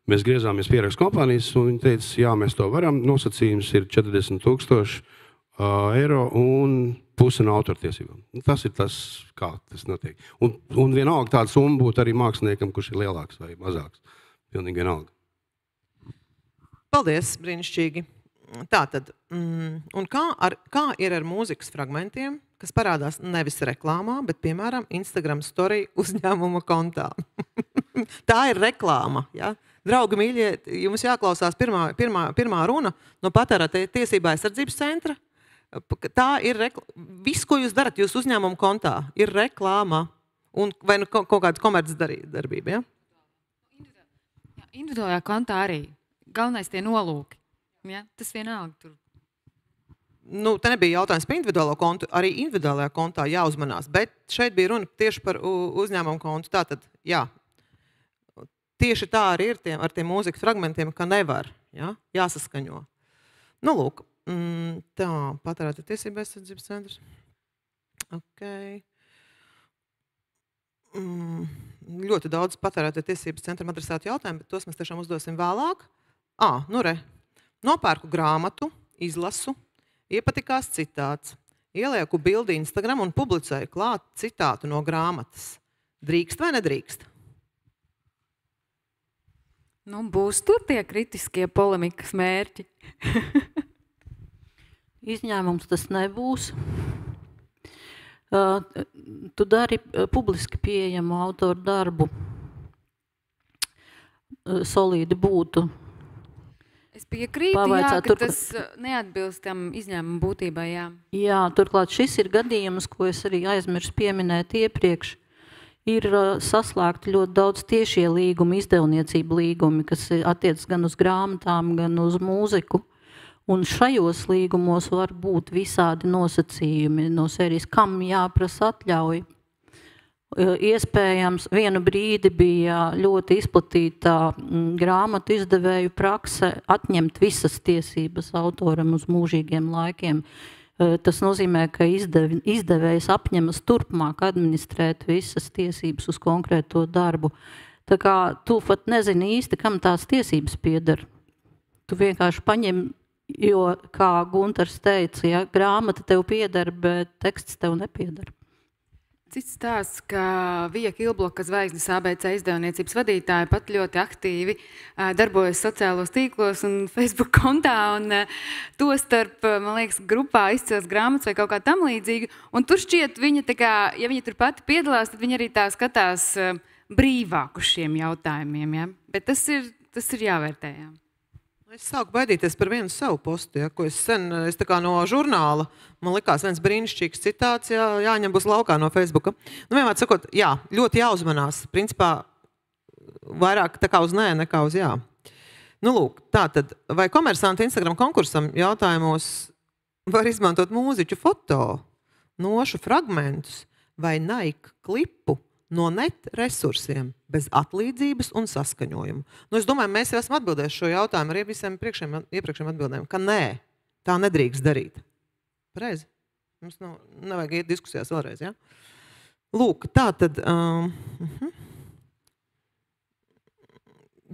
D: mēs griezāmies pie ierakstu kompānijas, un viņi teica, jā, mēs to varam, nosacījums ir 40,000 eiro un pusi no autortiesībām. Tas ir tas, kā tas notiek. Un vienalga tāda summa būtu arī māksliniekam, kurš ir lielāks vai mazāks. Pilnīgi vienalga.
A: Paldies, brīnišķīgi. Tātad, un kā ir ar mūzikas fragmentiem, kas parādās nevis reklāmā, bet, piemēram, Instagram story uzņēmuma kontā? Tā ir reklāma, ja? Draugi mīļie, jums jāklausās pirmā runa no patērētāja tiesībā aizsardzības centra. Tā ir viss, ko jūs darat jūsu uzņēmuma kontā, ir reklāma un vai nu kaut kāda komercdarbība, ja?
B: Individuālajā kontā arī. Galvenais tie nolūki. Ja? Tas vienalga tur.
A: Nu, te nebija jautājums par individuālo kontu, arī individuālajā kontā jāuzmanās, bet šeit bija runa tieši par uzņēmumu kontu. Tātad, jā, tieši tā arī ir ar tiem mūzikas fragmentiem, ka nevar, ja? Jāsaskaņo. Nu, lūk, tā, patērētāja tiesība aizsardzības centrs. Okay. Ļoti daudz patērētāja tiesības centram adresētu jautājumu, bet tos mēs tiešām uzdosim vēlāk. Nu re, nopērku grāmatu, izlasu, iepatikās citāts, ielieku bildi Instagram un publicēju klāt citātu no grāmatas. Drīkst vai nedrīkst?
B: Nu, būs tur tie kritiskie polemikas mērķi.
C: Izņēmums tas nebūs. Tu dari publiski pieejamu autoru darbu. Solīdi būtu.
B: Es piekrītu, jā, ka tas neatbilst tam izņēmumu būtībai, jā.
C: Jā, turklāt šis ir gadījums, ko es arī aizmirsu pieminēt iepriekš. Ir saslēgti ļoti daudz tiešie līgumi, izdevniecību līgumi, kas attiec gan uz grāmatām, gan uz mūziku. Un šajos līgumos var būt visādi nosacījumi no sērijas, kam jāprasa atļauj. Iespējams, vienu brīdi bija ļoti izplatīta grāmatu izdevēju prakse atņemt visas tiesības autoram uz mūžīgiem laikiem. Tas nozīmē, ka izdevējs apņemas turpmāk administrēt visas tiesības uz konkrēto darbu. Tā kā tu pat nezini īsti, kam tās tiesības pieder. Tu vienkārši paņem, jo, kā Guntars teica, ja, grāmata tev pieder, bet teksts tev nepieder.
B: Cits stāsts, ka Vija Kilbloka zvaigznes ABC izdevniecības vadītāja pat ļoti aktīvi darbojas sociālos tīklos un Facebook kontā un to starp, man liekas, grupā izcels grāmatas vai kaut kā tam līdzīga. Un tur šķiet, viņa tā kā, ja viņa tur pati piedalās, tad viņa arī tā skatās brīvāk uz šiem jautājumiem, ja? Bet tas ir jāvērtē, jā.
A: Es sāku baidīties par vienu savu postu, ja, ko es tā kā no žurnāla, man likās viens brīnišķīgs citāts, jāņem būs laukā no Facebooka. Nu, vienmēr sakot, jā, ļoti jāuzmanās, principā vairāk tā kā uz nē, nekā uz jā. Nu, lūk, tātad, vai komersanti Instagram konkursam jautājumos var izmantot mūziķu foto, nošu fragmentus vai Nike klipu no net resursiem, bez atlīdzības un saskaņojumu. Nu, es domāju, mēs jau esam atbildējuši šo jautājumu ar visiem iepriekšējiem atbildēm, ka nē, tā nedrīkst darīt. Pareizi? Mums nevajag iet diskusijās vēlreiz, ja? Lūk, tā tad...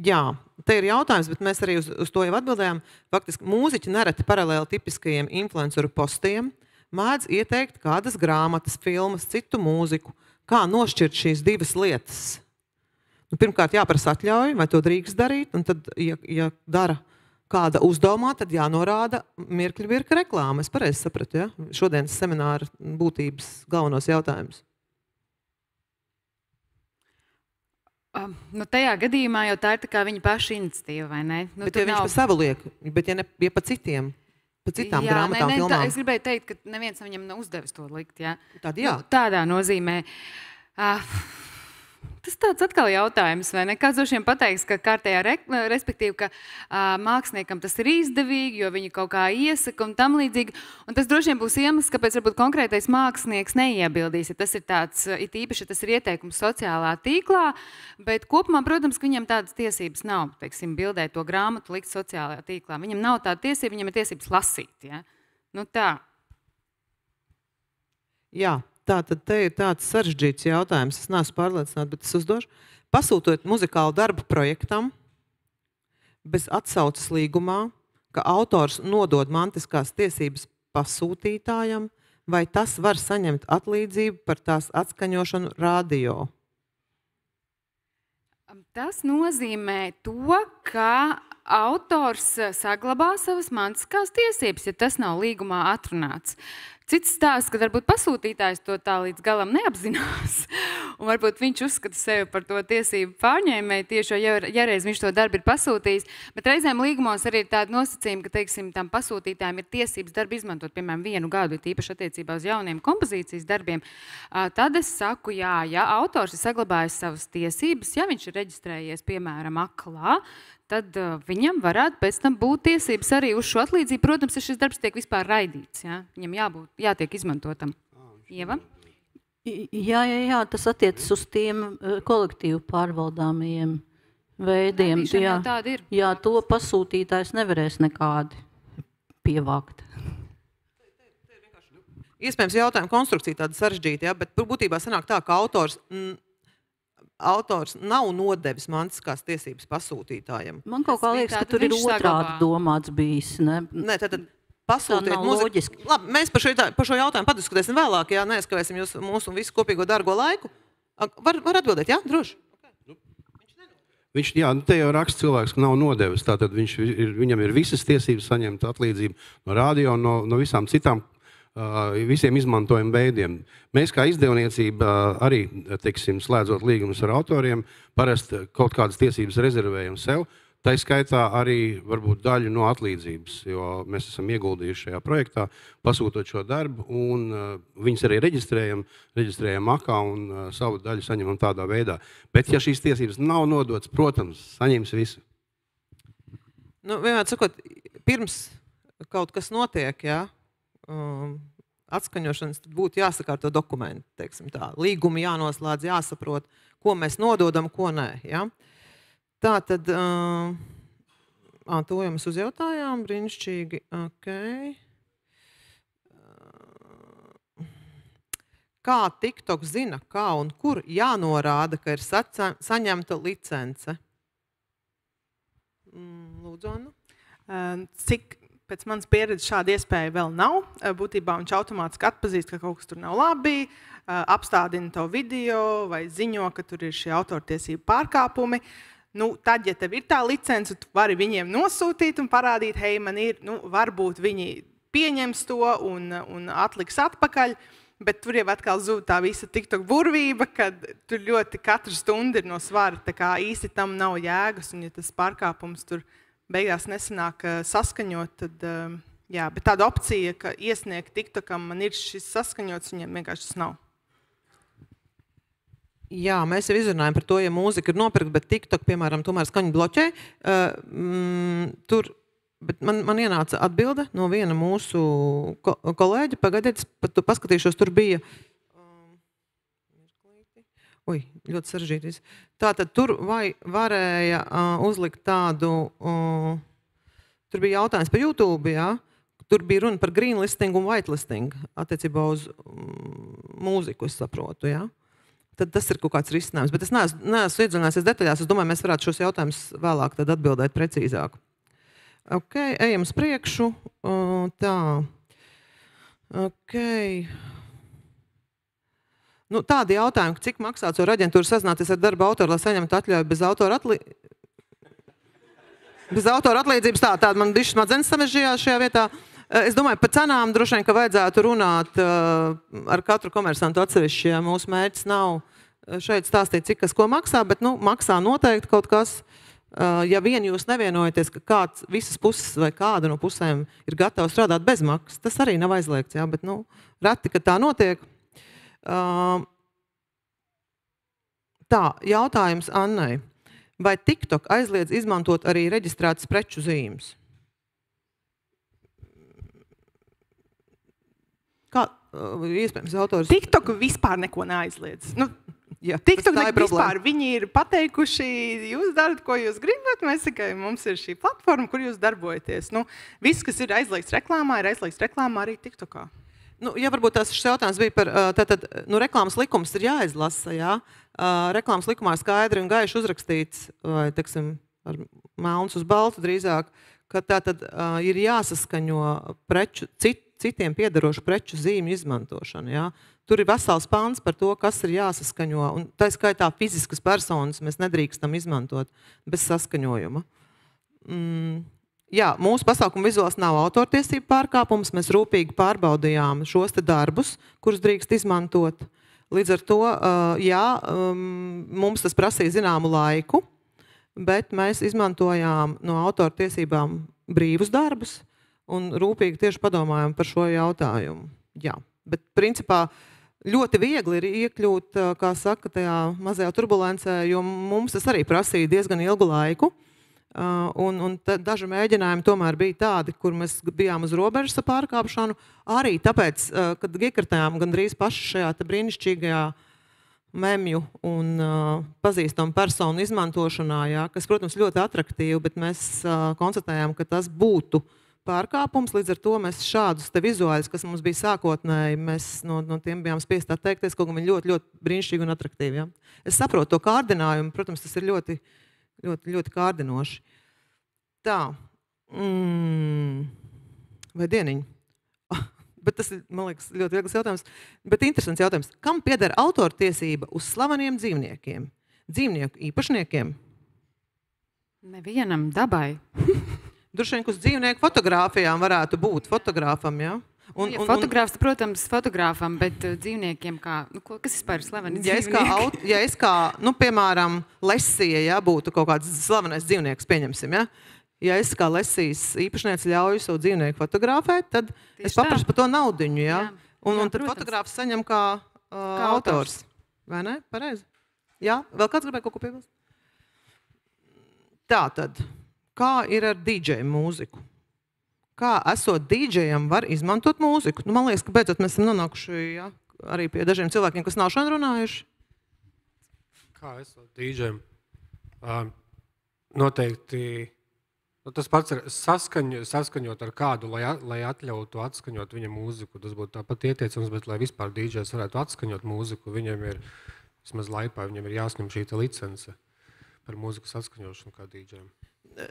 A: Jā, te ir jautājums, bet mēs arī uz to jau atbildējām. Faktiski, mūziķi nereti paralēli tipiskajiem influenceru postiem mēdz ieteikt kādas grāmatas, filmas, citu mūziku. Kā nošķirt šīs divas lietas? Nu, pirmkārt, jāprasa atļauj, vai to drīkst darīt, un tad, ja dara kāda uzdevumā, tad jānorāda mirkļu virka reklāma. Es pareizi sapratu, ja? Šodienas semināra būtības galvenos jautājumus.
B: Nu, tajā gadījumā jau tā ir tā kā viņa paša iniciatīva, vai ne? Nu,
A: bet ja viņš pa savu liek, bet ja pa citiem? Pa citām grāmatām, filmām.
B: Es gribēju teikt, ka neviens viņam nav uzdevis to likt. Ja?
A: Tad jā.
B: Nu, tādā nozīmē. Tas tāds atkal jautājums, vai ne? Kāds droši vien pateiks, ka kārtējā, respektīvi, ka māksliniekam tas ir izdevīgi, jo viņi kaut kā iesaka un tam līdzīgi. Un tas droši vien būs iemesls, kāpēc varbūt konkrētais mākslinieks neiebildīs, ja tas ir tāds, it īpaši, ja tas ir ieteikums sociālā tīklā, bet kopumā, protams, ka viņam tādas tiesības nav, teiksim, bildēt to grāmatu, likt sociālajā tīklā. Viņam nav tāda tiesība, viņam ir tiesības lasīt, ja? Nu tā.
A: Jā. Tātad te ir tāds sarežģīts jautājums, es neesmu pārliecināta, bet es uzdošu. Pasūtot muzikālu darbu projektam, bez atsauces līgumā, ka autors nodod mantiskās tiesības pasūtītājam, vai tas var saņemt atlīdzību par tās atskaņošanu radio?
B: Tas nozīmē to, ka autors saglabā savas mantiskās tiesības, ja tas nav līgumā atrunāts. Cits stāsts, ka varbūt pasūtītājs to tā līdz galam neapzinās, un varbūt viņš uzskata sevi par to tiesību pārņēmēju tieši, ja reiz viņš to darbu ir pasūtījis, bet reizēm līgumos arī ir tāda nosacījuma, ka, teiksim, tam pasūtītājiem ir tiesības darbu izmantot, piemēram, 1 gadu, tīpaši attiecībā uz jauniem kompozīcijas darbiem. Tad es saku, jā, ja autors ir saglabājis savas tiesības, ja viņš ir reģistrējies, piemēram, aklā, tad viņam varētu pēc tam būt tiesības arī uz šo atlīdzību. Protams, ja šis darbs tiek vispār raidīts, ja? Viņam jātiek izmantotam. Ieva?
C: Jā, tas attiecas uz tiem kolektīvu pārvaldāmajiem veidiem. Jā, to pasūtītājs nevarēs nekādi pievākt.
A: Iespējams, jautājuma konstrukcija tāda sarežģīta, ja? Bet būtībā sanāk tā, ka autors nav nodevis mantiskās tiesības pasūtītājiem.
C: Man kaut kā liekas, ka tur ir otrādi domāts bijis.
A: Nē, tad pasūtiet mūziku. Labi, mēs par šo jautājumu padiskutēsim vēlāk, jā, neaizskavēsim jūs mūsu visu kopīgo dargo laiku. Var atbildēt, jā? Droši?
D: Viņš, jā, te jau raksta cilvēks, ka nav nodevis, tātad viņam ir visas tiesības saņemt atlīdzību no radio, no visām citām visiem izmantojuma veidiem. Mēs kā izdevniecība arī, teiksim, slēdzot līgumus ar autoriem, parasti kaut kādas tiesības rezervējam sev, tā skaitā arī varbūt daļu no atlīdzības, jo mēs esam ieguldījuši šajā projektā, pasūtot šo darbu, un viņus arī reģistrējam makā un savu daļu saņemam tādā veidā. Bet ja šīs tiesības nav nodotas, protams, saņems visu.
A: Nu, vienmēr sakot, pirms kaut kas notiek, jā, atskaņošanas būtu jāsakārto dokumenti, teiksim tā. Līgumi jānoslēdz, jāsaprot, ko mēs nododam, ko nē. Ja? Tā tad, to jau mēs uzjautājām, brīnišķīgi. Okay. Kā TikTok zina, kā un kur jānorāda, ka ir saņemta licence? Lūdzu, Anna.
H: Cik pēc manas pieredzes šāda iespēja vēl nav. Būtībā viņš automātiski atpazīst, ka kaut kas tur nav labi, apstādina to video vai ziņo, ka tur ir šie autortiesību pārkāpumi. Nu, tad, ja tev ir tā licence, tu vari viņiem nosūtīt un parādīt, hei, man ir, varbūt viņi pieņems to un atliks atpakaļ, bet tur jau atkal zūd tā visa TikTok burvība, kad tur ļoti katru stundu ir no svara, tā kā īsti tam nav jēgas, un ja tas pārkāpums tur beigās nesanāk saskaņot, tad, jā, bet tāda opcija, ka iesniegt TikTokam, man ir šis saskaņots, viņiem vienkārši tas nav.
A: Jā, mēs jau izrunājam par to, ja mūzika ir nopirkt, bet TikTok, piemēram, tomēr skaņu bloķē. Bet man ienāca atbilde no viena mūsu kolēģa, pagaidiet, tu paskatīšos, tur bija... ļoti sarežģītis. Tātad tur varēja uzlikt tādu, tur bija jautājums par YouTube, jā, tur bija runa par green listing un white listing attiecībā uz mūziku, es saprotu, jā. Tad tas ir kaut kāds risinājums, bet es neesmu iedziļinājusies detaļās, es domāju, mēs varētu šos jautājumus vēlāk tad atbildēt precīzāk. Ok, ejam uz priekšu, tā, ok. Nu, tādi jautājumi, cik maksāts ar aģentūru sazināties ar darba autoru, lai saņemtu atļauju bez autora atlīdzības. Tāda man bišķi smadzenes samežģījās šajā vietā. Es domāju, par cenām droši vien, ka vajadzētu runāt ar katru komersantu atsevišķi, ja mūsu mērķis nav šeit stāstīt, cik kas ko maksā, bet maksā noteikti kaut kas. Ja vien jūs nevienojaties, ka kāds visas puses vai kāda no pusēm ir gatava strādāt bez maksas, tas arī nav aizliegts, jā, bet reti, ka tā notiek. Tā, jautājums Annai. Vai TikTok aizliedz izmantot arī reģistrētas preču zīmes? Kā, iespējams, autors...
H: TikTok vispār neko neaizliedz. Nu,
A: jā,
H: TikTok
A: tā ir problēma.
H: vispār, viņi ir pateikuši, jūs darat, ko jūs gribat, mēs tikai, mums ir šī platforma, kur jūs darbojaties. Nu, viss, kas ir aizliegts reklāmā, ir aizliegts reklāmā arī TikTokā.
A: Nu, ja varbūt tās šis jautājums bija par, tātad, nu, reklāmas likums ir jāizlasa, jā. Reklāmas likumā skaidri un gaiši uzrakstīts, vai, teiksim, ar melns uz baltu drīzāk, ka tātad ir jāsaskaņo preču, citiem piederošu preču zīmju izmantošana, jā. Tur ir vesels pāns par to, kas ir jāsaskaņo, un tā skaitā fiziskas personas mēs nedrīkstam izmantot bez saskaņojuma. Jā, mūsu pasākuma vizuāls nav autortiesību pārkāpums, mēs rūpīgi pārbaudījām šos te darbus, kurus drīkst izmantot. Līdz ar to, jā, mums tas prasīja zināmu laiku, bet mēs izmantojām no autortiesībām brīvus darbus un rūpīgi tieši padomājam par šo jautājumu. Jā, bet principā ļoti viegli ir iekļūt, kā saka, tajā mazajā turbulencē, jo mums tas arī prasīja diezgan ilgu laiku. Un daži mēģinājumi tomēr bija tādi, kur mēs bijām uz robežas ar pārkāpšanu. Arī tāpēc, kad iekartējām gandrīz paši šajā brīnišķīgajā memju un pazīstamu personu izmantošanā, jā, kas, protams, ļoti atraktīvi, bet mēs konstatējām, ka tas būtu pārkāpums. Līdz ar to mēs šādus te vizuāļus, kas mums bija sākotnēji, mēs no tiem bijām spiest atteikties, kaut gan viņi ļoti, ļoti brīnišķīgi un atraktīvi. Jā. Es saprotu to kārdinājumu, protams, tas ir ļoti, ļoti, ļoti kārdinoši. Tā. Vai dieniņi? Bet tas ir, man liekas, ļoti viegls jautājums. Bet interesants jautājums. Kam pieder autortiesība uz slaveniem dzīvniekiem? Dzīvnieku īpašniekiem?
B: Nevienam, dabai.
A: Droši vien, uz dzīvnieku fotogrāfijām varētu būt fotogrāfam, jā?
B: Fotogrāfs, protams, fotogrāfam, bet dzīvniekiem kā, nu, kas vispār ir slaveni dzīvnieki?
A: Ja es kā, nu, piemēram, Lesija, ja būtu kaut kāds slavenais dzīvnieks, pieņemsim, ja? Ja es kā Lesijas īpašniece ļauju savu dzīvnieku fotografēt, tad es paprašu par to naudiņu, ja? Un tad fotogrāfs saņem kā autors. Vai ne? Pareizi? Jā? Vēl kāds gribēja kaut ko piebilst? Tātad, kā ir ar DJ mūziku? Kā esot DJam var izmantot mūziku? Nu, man liekas, ka beidzot mēs esam nonākuši, ja, arī pie dažiem cilvēkiem, kas nav šodien runājuši.
J: Kā esot DJam? Noteikti, nu, tas pats ir saskaņot ar kādu, lai atļautu atskaņot viņa mūziku. Tas būtu tāpat ieteicams, bet lai vispār DJs varētu atskaņot mūziku, viņam ir, vismaz laipā, viņam ir jāsņem šī licence par mūzikas atskaņošanu kā DJam.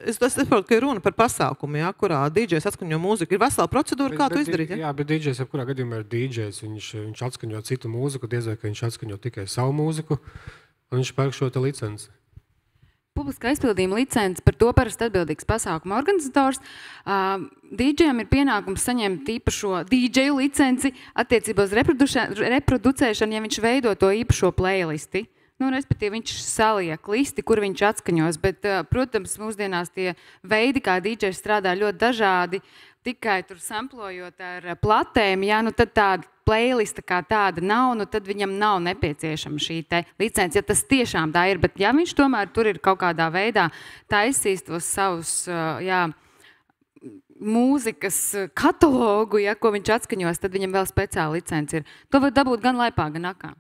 A: Es saprotu, ka ir runa par pasākumu, jā, kurā DJs atskaņo mūziku. Ir vesela procedūra, kā to izdarīt?
J: Jā, bet DJs, jebkurā gadījumā ir DJs. Viņš atskaņo citu mūziku, diez vai, ka viņš atskaņo tikai savu mūziku, un viņš pērk šo te licenci.
B: Publiska aizpildījuma licence, par to parasti atbildīgs pasākuma organizators. DJam ir pienākums saņemt īpašo DJ licenci attiecībā uz reproducēšanu, ja viņš veido to īpašo playlisti. Nu, respektīvi, viņš saliek listi, kur viņš atskaņos, bet, protams, mūsdienās tie veidi, kā DJs strādā ļoti dažādi, tikai tur samplojot ar platēm, ja, nu tad tāda playlista kā tāda nav, nu tad viņam nav nepieciešama šī te licence, ja tas tiešām tā ir, bet ja viņš tomēr tur ir kaut kādā veidā taisīs tos savus, jā, mūzikas katalogu, ja, ko viņš atskaņos, tad viņam vēl speciāla licence ir. To var dabūt gan laipā, gan akā.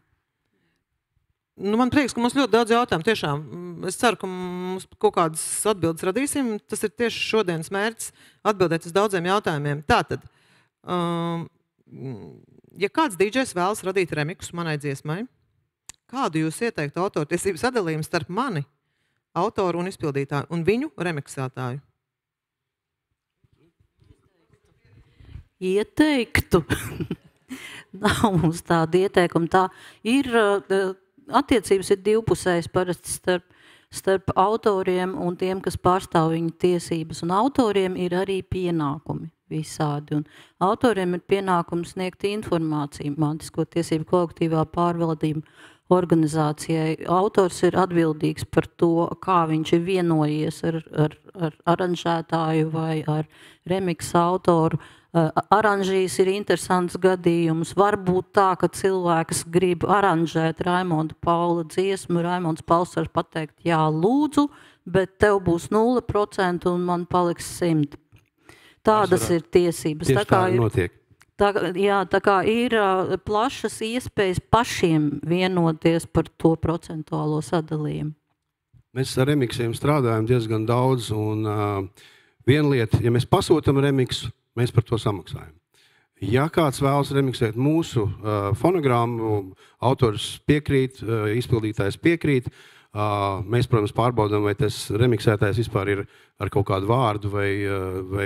A: Nu, man prieks, ka mums ļoti daudz jautājumu tiešām. Es ceru, ka mums kaut kādas atbildes radīsim. Tas ir tieši šodienas mērķis atbildēt uz daudziem jautājumiem. Tātad, ja kāds DJs vēlas radīt remiksus manai dziesmai, kādu jūs ieteiktu autortiesību sadalījumu starp mani, autoru un izpildītāju, un viņu remiksētāju?
C: Ieteiktu. Nav mums tāda ieteikuma. Tā ir... Attiecības ir divpusējas parasti starp autoriem un tiem, kas pārstāv viņu tiesības. Un autoriem ir arī pienākumi visādi. Un autoriem ir pienākums sniegt informāciju mantisko tiesību kolektīvā pārvaldība organizācijai. Autors ir atbildīgs par to, kā viņš ir vienojies ar aranžētāju vai ar remiksa autoru. Aranžīs ir interesants gadījums. Varbūt tā, ka cilvēks grib aranžēt Raimonda Paula dziesmu. Raimonds Pauls var pateikt, jā, lūdzu, bet tev būs 0% un man paliks 100. Tādas ir tiesības.
D: Tieši tā notiek.
C: Tā kā ir plašas iespējas pašiem vienoties par to procentuālo sadalījumu.
D: Mēs ar remiksiem strādājam diezgan daudz, un viena lieta, ja mēs pasūtam remiksu, mēs par to samaksājam. Ja kāds vēlas remiksēt mūsu fonogrammu, autors piekrīt, izpildītājs piekrīt, mēs, protams, pārbaudām, vai tas remiksētājs vispār ir ar kaut kādu vārdu, vai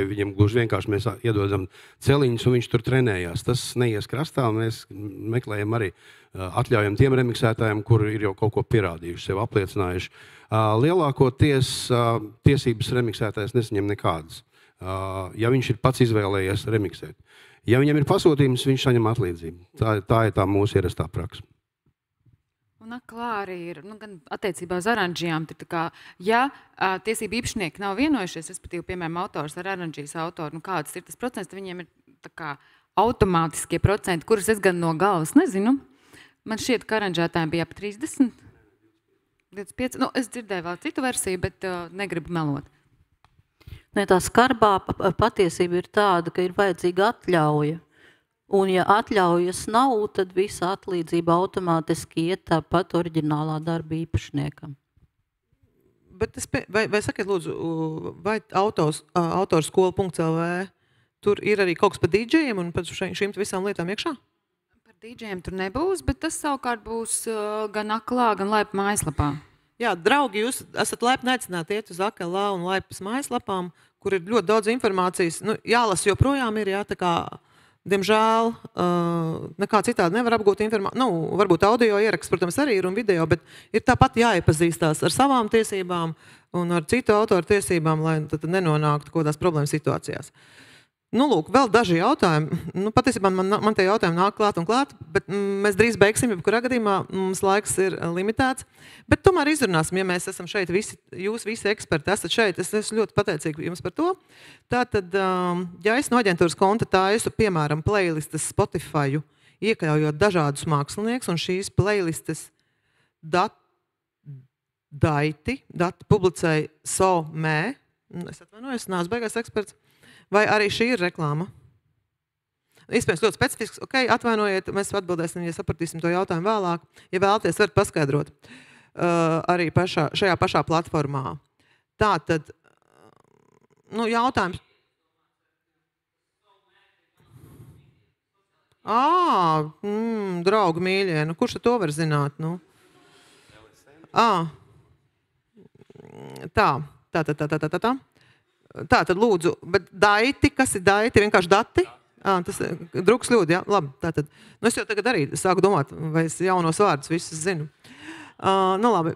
D: viņam gluži vienkārši mēs iedodam celiņus, un viņš tur trenējās. Tas neies krastā, un mēs meklējam arī, atļaujam tiem remiksētājiem, kuri ir jau kaut ko pierādījuši, sev apliecinājuši. Lielākoties tiesības remiksētājs nesaņem nekādas, ja viņš ir pats izvēlējies remiksēt. Ja viņam ir pasūtījums, viņš saņem atlīdzību. Tā ir tā mūsu ierastā praksa.
B: Un klāri ir, gan attiecībā uz aranžijām, tad ja tiesību īpašnieki nav vienojušies, respektīvi, piemēram, autors ar aranžijas autoru, kāds ir tas procents, tad viņiem ir automātiskie procenti, kurus es gan no galvas nezinu. Man šķiet, ka aranžētājiem bija ap 30, 25, es dzirdēju vēl citu versiju, bet negribu melot.
C: Tā skarbā patiesība ir tāda, ka ir vajadzīga atļauja. Un ja atļaujas nav, tad visa atlīdzība automātiski iet tāpat oriģinālā darba īpašniekam.
A: Bet vai sakiet, lūdzu, vai autorskola.lv tur ir arī kaut kas par DJiem un par šīm visām lietām iekšā?
B: Par DJiem tur nebūs, bet tas savukārt būs gan aklā, gan laipa mājaslapā.
A: Jā, draugi, jūs esat laipni aicināti iet uz aklā un laipas mājaslapām, kur ir ļoti daudz informācijas. Jālas joprojām ir, tā kā, diemžēl, nekā citādi nevar apgūt informāciju. Varbūt audio ieraksts, protams, arī ir un video, bet ir tāpat jāiepazīstās ar savām tiesībām un ar citu autoru tiesībām, lai tad nenonāktu kaut kādās problēmas situācijās. Lūk, vēl daži jautājumi. Patiesībā man tie jautājumi nāk klāt un klāt, bet mēs drīz beigsim, jebkurā gadījumā mums laiks ir limitēts. Bet tomēr izrunāsim, ja mēs esam šeit, jūs visi eksperti esat šeit, es esmu ļoti pateicīgi jums par to. Tātad, ja es no aģentūras konta taisu, piemēram, playlistes Spotify, iekļaujot dažādus mākslinieks, un šīs playlistes dati publicēja SOME, es atvainojos, neesmu beigās eksperts, vai arī šī ir reklāma? Iespējams, ļoti specifisks. Atvainojiet, mēs atbildēsim, ja sapratīsim to jautājumu vēlāk. Ja vēlaties, varat paskaidrot arī šajā pašā platformā. Tātad, jautājums. Draugi mīļie, kurš to var zināt? Tā. Tātad, lūdzu, bet daiti, kas ir daiti? Vienkārši dati? Tas druks ļūd, jā? Labi, tātad. Es jau tagad arī sāku domāt, vai es jaunos vārdus visus zinu. Labi.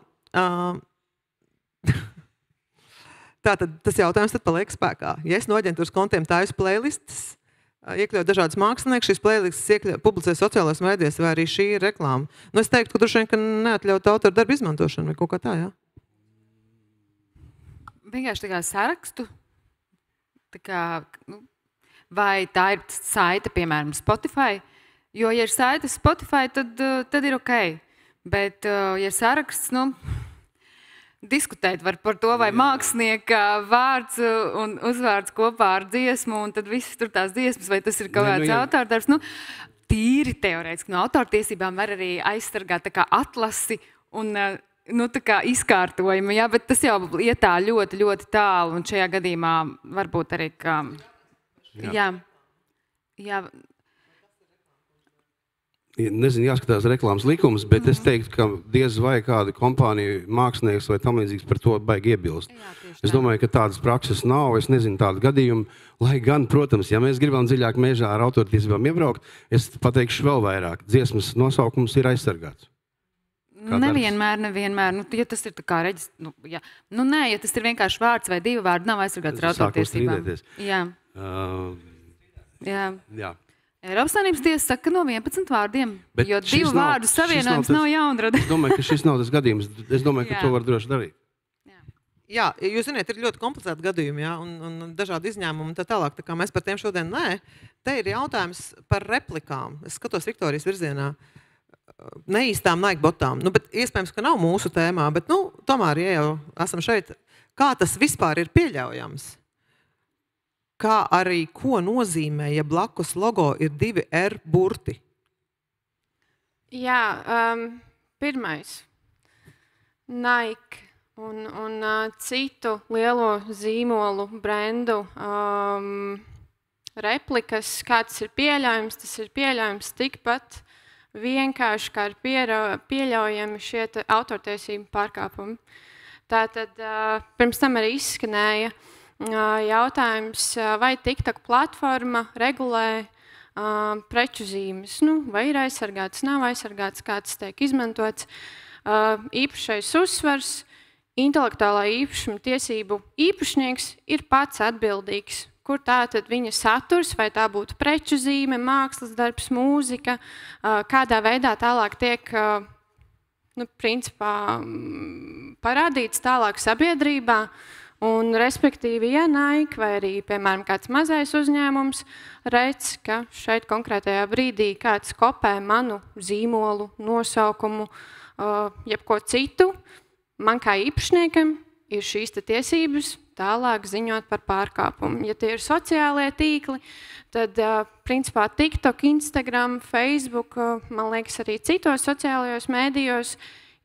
A: Tātad, tas jautājums tad paliek spēkā. Ja es no aģentūras kontiem taisu playlistes, iekļaut dažādas māksliniekus, šīs playlistes publicē sociālajos mēdījos, vai arī šī ir reklāma. Es teiktu, ka droši vien, ka neatļaut autoru darbu izmantošanu vai kaut kā tā, jā?
B: Vienkārši tā kā sarakstu. Vai tā ir saite, piemēram, Spotify? Jo, ja ir saite Spotify, tad ir ok. Bet, ja ir saraksts, diskutēt var par to, vai mākslinieka vārds un uzvārds kopā ar dziesmu, un tad visas tur tās dziesmas, vai tas ir kaut kāds autordarbs. Tīri teorētiski no autortiesībām var arī aizsargāt tā kā atlasi un tā kā izkārtojumu, jā, bet tas jau iet tā ļoti, ļoti tālu, un šajā gadījumā varbūt arī, ka, jā.
D: Nezinu, jāskatās reklāmas likums, bet es teiktu, ka diez vai kāda kompānija, mākslinieks vai tam līdzīgs par to baigi iebilst. Es domāju, ka tādas prakses nav, es nezinu tādu gadījumu, lai gan, protams, ja mēs gribam dziļāk mežā ar autortiesībām iebraukt, es pateikšu vēl vairāk. Dziesmas nosaukums ir aizsargāts.
B: Nevienmēr. Ja tas ir tā kā nē, ja tas ir vienkārši vārds vai divi vārdi, nav aizsargāts ar autortiesībām. Jā. Eiropas Savienības tiesa saka, ka no 11 vārdiem, jo divu vārdu savienojums nav jaunrada.
D: Es domāju, ka šis nav tas gadījums. Es domāju, ka to var droši darīt.
A: Jā, jūs zināt, ir ļoti komplicēti gadījumi, jā, un dažādi izņēmumi un tā tālāk. Tā kā mēs par tiem šodien nē. Te ir jautājums par replikām. Es skatos Viktorijas virzienā. Neīstām Nike-botām. Nu, bet iespējams, ka nav mūsu tēmā, bet tomēr, ja jau esam šeit, kā tas vispār ir pieļaujams? Kā arī ko nozīmē, ja blakus logo ir 2 R burti?
E: Jā, pirmais. Nike un citu lielo zīmolu, brendu replikas, kā tas ir pieļaujams tikpat vienkārši, kā ir pieļaujami šie autortiesību pārkāpumi. Tātad pirms tam arī izskanēja jautājums, vai TikTok platforma regulē preču zīmes, vai ir aizsargāts, nav aizsargāts, kā tas tiek izmantots. Īpašais uzsvars, intelektuālā īpašuma tiesību īpašnieks ir pats atbildīgs, kur tātad viņa saturs, vai tā būtu preču zīme, mākslas darbs, mūzika, kādā veidā tālāk tiek principā parādīts tālāk sabiedrībā. Un, respektīvi, ja Nike vai arī, piemēram, kāds mazais uzņēmums redz, ka šeit konkrētajā brīdī kāds kopē manu zīmolu, nosaukumu, jebko citu, man kā īpašniekam ir šīs tiesības tālāk ziņot par pārkāpumu. Ja tie ir sociālie tīkli, tad, principā, TikTok, Instagram, Facebook, man liekas, arī citos sociālajos mēdījos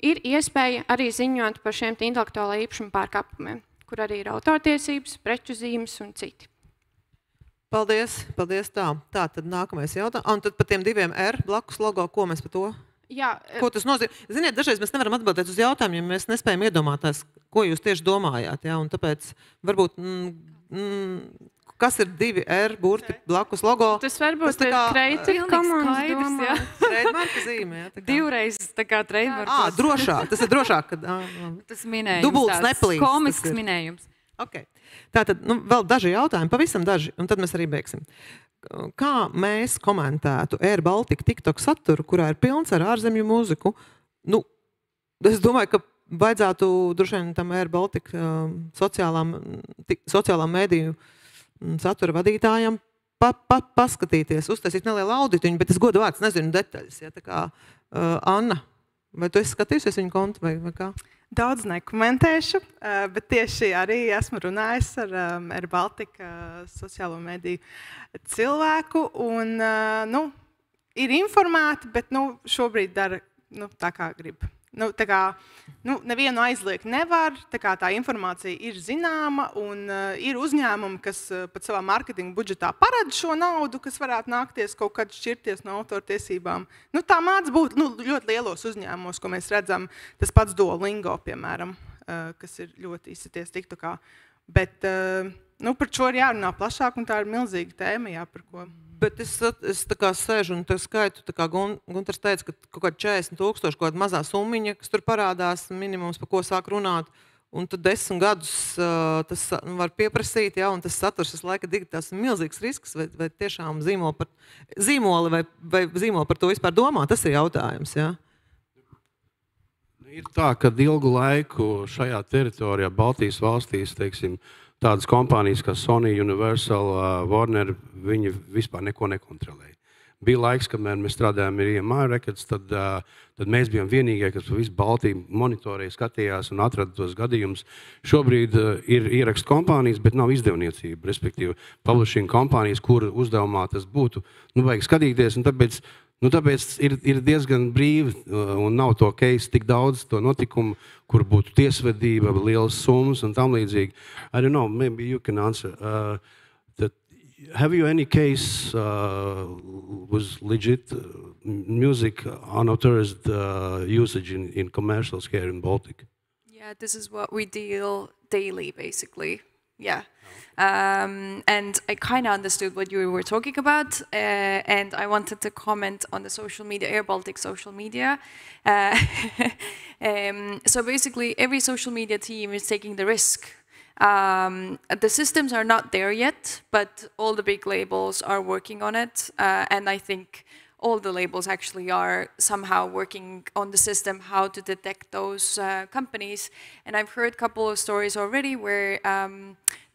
E: ir iespēja arī ziņot par šiem intelektuālā īpašuma pārkāpumiem, kur arī ir autortiesības, preču zīmes un citi.
A: Paldies, paldies tā. Tā, tad nākamais jautājums. Un tad par tiem 2 R blakus logo, ko mēs par to?
E: Jā.
A: Ko tas nozīmē? Ziniet, dažreiz mēs nevaram atbildēt uz jautājumiem, ja mēs nespējam iedomāties, ko jūs tieši domājāt. Ja? Un tāpēc varbūt, kas ir 2 R burti blakus logo?
E: Tas varbūt ir Creative Commons domā.
A: Trademarka zīme. Ja?
B: Divreiz tā kā trademarkos.
A: Drošāk. Tas ir drošāk, kad...
B: Tas minējums
A: dubults
B: tāds.
A: neplīst.
B: Komisks minējums.
A: Okay. Tātad, vēl daži jautājumi, pavisam daži, un tad mēs arī beigsim. Kā mēs komentētu Air Baltica TikTok saturu, kurā ir pilns ar ārzemju mūziku? Es domāju, ka vajadzētu droši vien tam Air Baltica sociālām mēdīju satura vadītājiem paskatīties, uztaisīt nelielu auditiņu, bet es godu vārds nezinu detaļas. Ja, tā kā, Anna, vai tu esi skatījusies viņu kontu vai kā?
H: Daudz nekomentēšu, bet tieši arī esmu runājis ar Air Baltica sociālo mediju cilvēku. Un, ir informēti, bet šobrīd dara tā, kā grib. Nevienu aizliegt nevar, tā informācija ir zināma, un ir uzņēmumi, kas pat savā mārketinga budžetā parāda šo naudu, kas varētu nākties kaut kad šķirties no autortiesībām. Tā māc būt ļoti lielos uzņēmumos, ko mēs redzam, tas pats Duolingo, piemēram, kas ir ļoti izsities TikTokā. Bet par šo ir jārunā plašāk, un tā ir milzīga tēma, par ko.
A: Bet es tā kā sēžu un skaitu, tā kā Guntars teica, ka kaut kādi 40,000, kaut kāda mazā summiņa, kas tur parādās, minimums, par ko sāk runāt, un tad 10 gadus tas var pieprasīt, ja, un tas saturs laika digitāls ir milzīgs risks, vai tiešām zīmoli vai zīmoli par to vispār domā, tas ir jautājums, ja?
D: Ir tā, ka ilgu laiku šajā teritorijā, Baltijas valstīs, teiksim, tādas kompānijas kā Sony, Universal, Warner, viņi vispār neko nekontrolēja. Bija laiks, kamēr mēs strādājām ar EMI Records, tad mēs bijām vienīgie, kas pa visu Baltiju monitorēja, skatījās un atrada tos gadījumus. Šobrīd ir ierakstu kompānijas, bet nav izdevniecība, respektīvi publishing kompānijas, kura uzdevumā tas būtu. Vajag skatīties, un tāpēc ir diezgan brīvi un nav to case tik daudz to notikumu, kur būtu tiesvedība, lielas summas un tam līdzīgi. I don't know, maybe you can answer. Have you any case was legit music unauthorized usage in commercials here in Baltic?
I: Yeah, this is what we deal daily, basically. Yeah. And I kind of understood what you were talking about, and I wanted to comment on the social media, Air Baltic social media. So basically, every social media team is taking the risk. The systems are not there yet, but all the big labels are working on it, and I think all the labels actually are somehow working on the system, how to detect those companies. And I've heard a couple of stories already where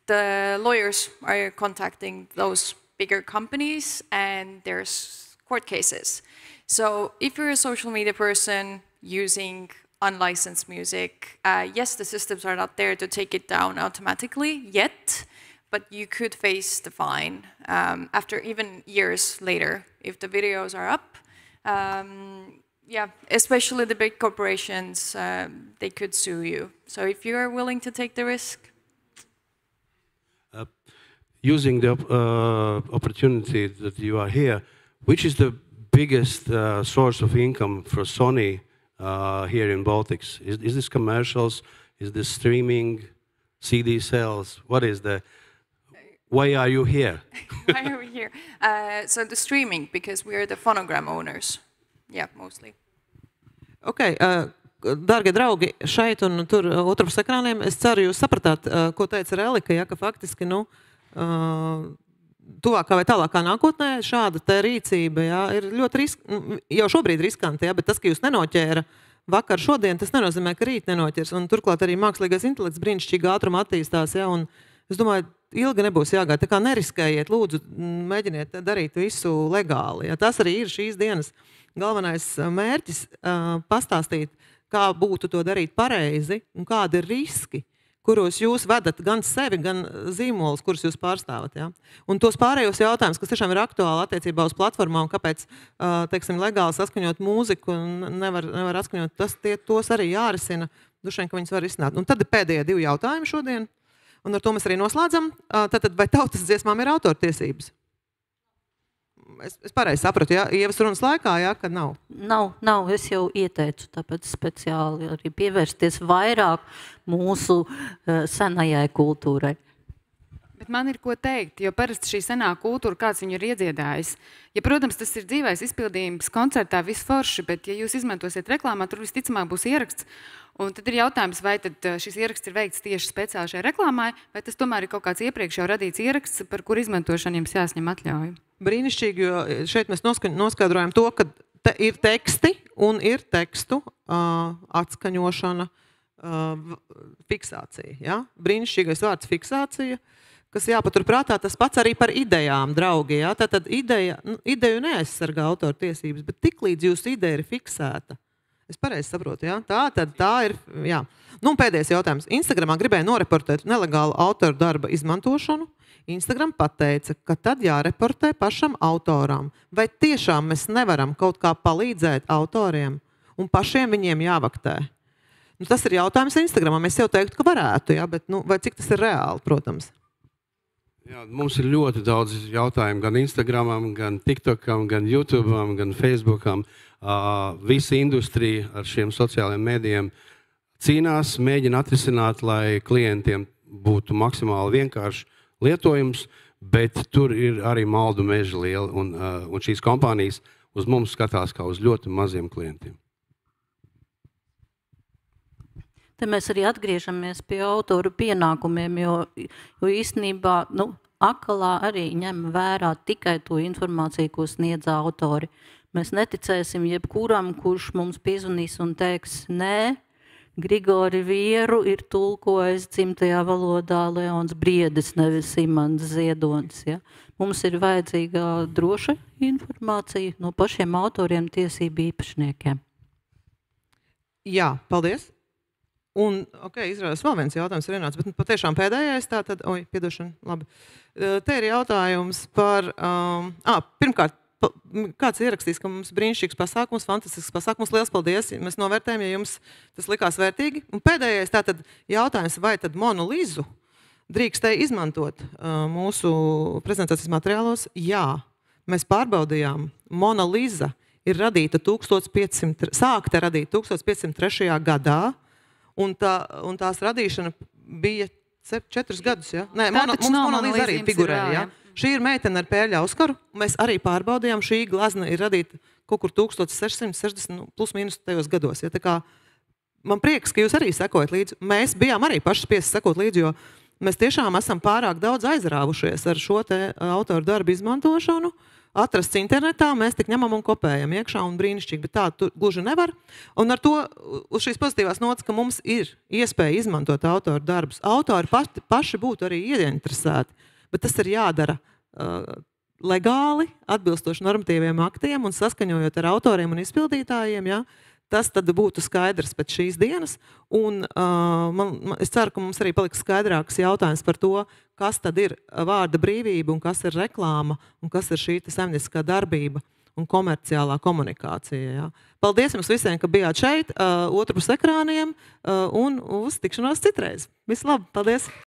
I: the lawyers are contacting those bigger companies and there's court cases. So if you're a social media person using unlicensed music, yes, the systems are not there to take it down automatically yet, but you could face the fine after even years later if the videos are up. Yeah, especially the big corporations, they could sue you. So if you are willing to take the risk.
D: Using the opportunity that you are here, which is the biggest source of income for Sony here in Baltics? Is this commercials? Is this streaming, CD sales? What is the... Why are you here?
I: Why are we here? So the streaming, because we are the phonogram owners. Yeah, mostly.
A: Okay, dārgie draugi, šeit un tur otrs ekrāniem, es ceru, jūs sapratāt, ko teica Relika, ja, ka faktiski, nu, tuvākā vai tālākā nākotnē šāda te rīcība, ja, ir ļoti jau šobrīd riskanti, ja, bet tas, ka jūs nenoķēra vakar šodien, tas nenozīmē, ka rīt nenoķers. Un turklāt arī mākslīgais intelekts brīnišķīgi ātrumā attīstās, ja, un es domāju, ilgi nebūs jāgaida. Tā kā neriskējiet, lūdzu, mēģiniet darīt visu legāli. Ja. Tas arī ir šīs dienas galvenais mērķis pastāstīt, kā būtu to darīt pareizi un kādi ir riski, kuros jūs vedat gan sevi, gan zīmolus, kurus jūs pārstāvat. Ja? Un tos pārējos jautājumus, kas tiešām ir aktuāli attiecībā uz platformām, kāpēc, teiksim, legāli saskaņot mūziku un nevar atskaņot, tos arī jārisina, dušain, ka viņas var risināt. Un tad ir pēdējie 2 jautājumi šodien, un ar to mēs arī noslēdzam. Tātad, vai tautas dziesmām ir autortiesības? Es pareizi sapratu, ja? Ievas runas laikā, ja, ka nav?
C: Nav. Es jau ieteicu, tāpēc speciāli arī pievērsties vairāk mūsu senajai kultūrai.
B: Bet man ir ko teikt, jo parasti šī senā kultūra, kāds viņu ir iedziedājis. Ja, protams, tas ir dzīvais izpildījums koncertā, viss forši, bet ja jūs izmantosiet reklāmā, tur visticamāk būs ieraksts. Un tad ir jautājums, vai tad šis ieraksts ir veikts tieši speciāli šai reklāmai, vai tas tomēr ir kaut kāds iepriekš jau radīts ieraksts, par kur izmantošanu jums jāsņem atļauju.
A: Brīnišķīgi, jo šeit mēs noskaidrojam to, ka ir teksti un ir tekstu atskaņošana, fiksācija. Ja? Brīnišķīgais vārds fiksācija, kas jāpaturprātā, tas pats arī par idejām, draugi. Ja? Tātad ideju neaizsargā autortiesības, bet tiklīdz jūsu ideja ir fiksēta. Es pareizi saprotu, ja? Tā ir, jā. Nu, un pēdējais jautājums. Instagramā gribēja noreportēt nelegālu autoru darba izmantošanu. Instagram pateica, ka tad jāreportē pašam autoram. Vai tiešām mēs nevaram kaut kā palīdzēt autoriem un pašiem viņiem jāvaktē? Nu, tas ir jautājums Instagramā. Mēs jau teiktu, ka varētu, ja? Bet nu, vai cik tas ir reāli, protams?
D: Jā, mums ir ļoti daudz jautājumu gan Instagramam, gan TikTokam, gan YouTubeam, gan Facebookam. Visa industrija ar šiem sociālajiem mēdījiem cīnās, mēģina atrisināt, lai klientiem būtu maksimāli vienkārši lietojums, bet tur ir arī maldu meži liela, un šīs kompānijas uz mums skatās kā uz ļoti maziem klientiem.
C: Te mēs arī atgriežamies pie autoru pienākumiem, jo īstenībā akalā arī ņem vērā tikai to informāciju, ko sniedz autori. Mēs neticēsim jebkuram, kurš mums piezvanīs un teiks, nē, Grigori Vieru ir tulkojis dzimtajā valodā Leons Briedis, nevis Imants Ziedonis. Ja? Mums ir vajadzīga droša informācija no pašiem autoriem, tiesību īpašniekiem.
A: Jā, paldies. Un, izrādās vēl viens jautājums ir ienācis, bet patiešām pēdējais tātad, piedošana, labi. Te ir jautājums par, pirmkārt, kāds ierakstīs, ka mums brīnišķīgs pasākums, fantastisks pasākums, liels paldies, mēs novērtējam, ja jums tas likās vērtīgi. Un pēdējais tātad jautājums, vai tad Monu Lizu drīkstēja izmantot mūsu prezentācijas materiālos? Jā, mēs pārbaudījām, Mona Liza ir radīta sākta radīt 1503. gadā, un tās radīšana bija 4 gadus, ja? Nē, mums Mona Liza arī figurēja, ja? Šī ir meitene ar pēļa Auskaru. Mēs arī pārbaudījām, šī glazna ir radīta kaut kur 1660 plus mīnus tajos gados. Ja? Tā kā man prieks, ka jūs arī sekojat līdzi. Mēs bijām arī paši spiesti sekot līdzi, jo mēs tiešām esam pārāk daudz aizrāvušies ar šo te autoru darbu izmantošanu. atrasts internetā, mēs tik ņemam un kopējam iekšā un brīnišķīgi, bet tā gluži nevar. Un ar to uz šīs pozitīvās nots, ka mums ir iespēja izmantot autoru darbus. Autori paši būtu arī ieinteresēti, bet tas ir jādara legāli, atbilstoši normatīviem aktiem un saskaņojot ar autoriem un izpildītājiem, ja? Tas tad būtu skaidrs pēc šīs dienas, un es ceru, ka mums arī paliks skaidrāks jautājums par to, kas tad ir vārda brīvība un kas ir reklāma un kas ir šī saimnieciskā darbība un komerciālā komunikācija. Ja? Paldies jums visiem, ka bijāt šeit, otru pus ekrāniem, un uz tikšanos citreiz. Visu labi, paldies!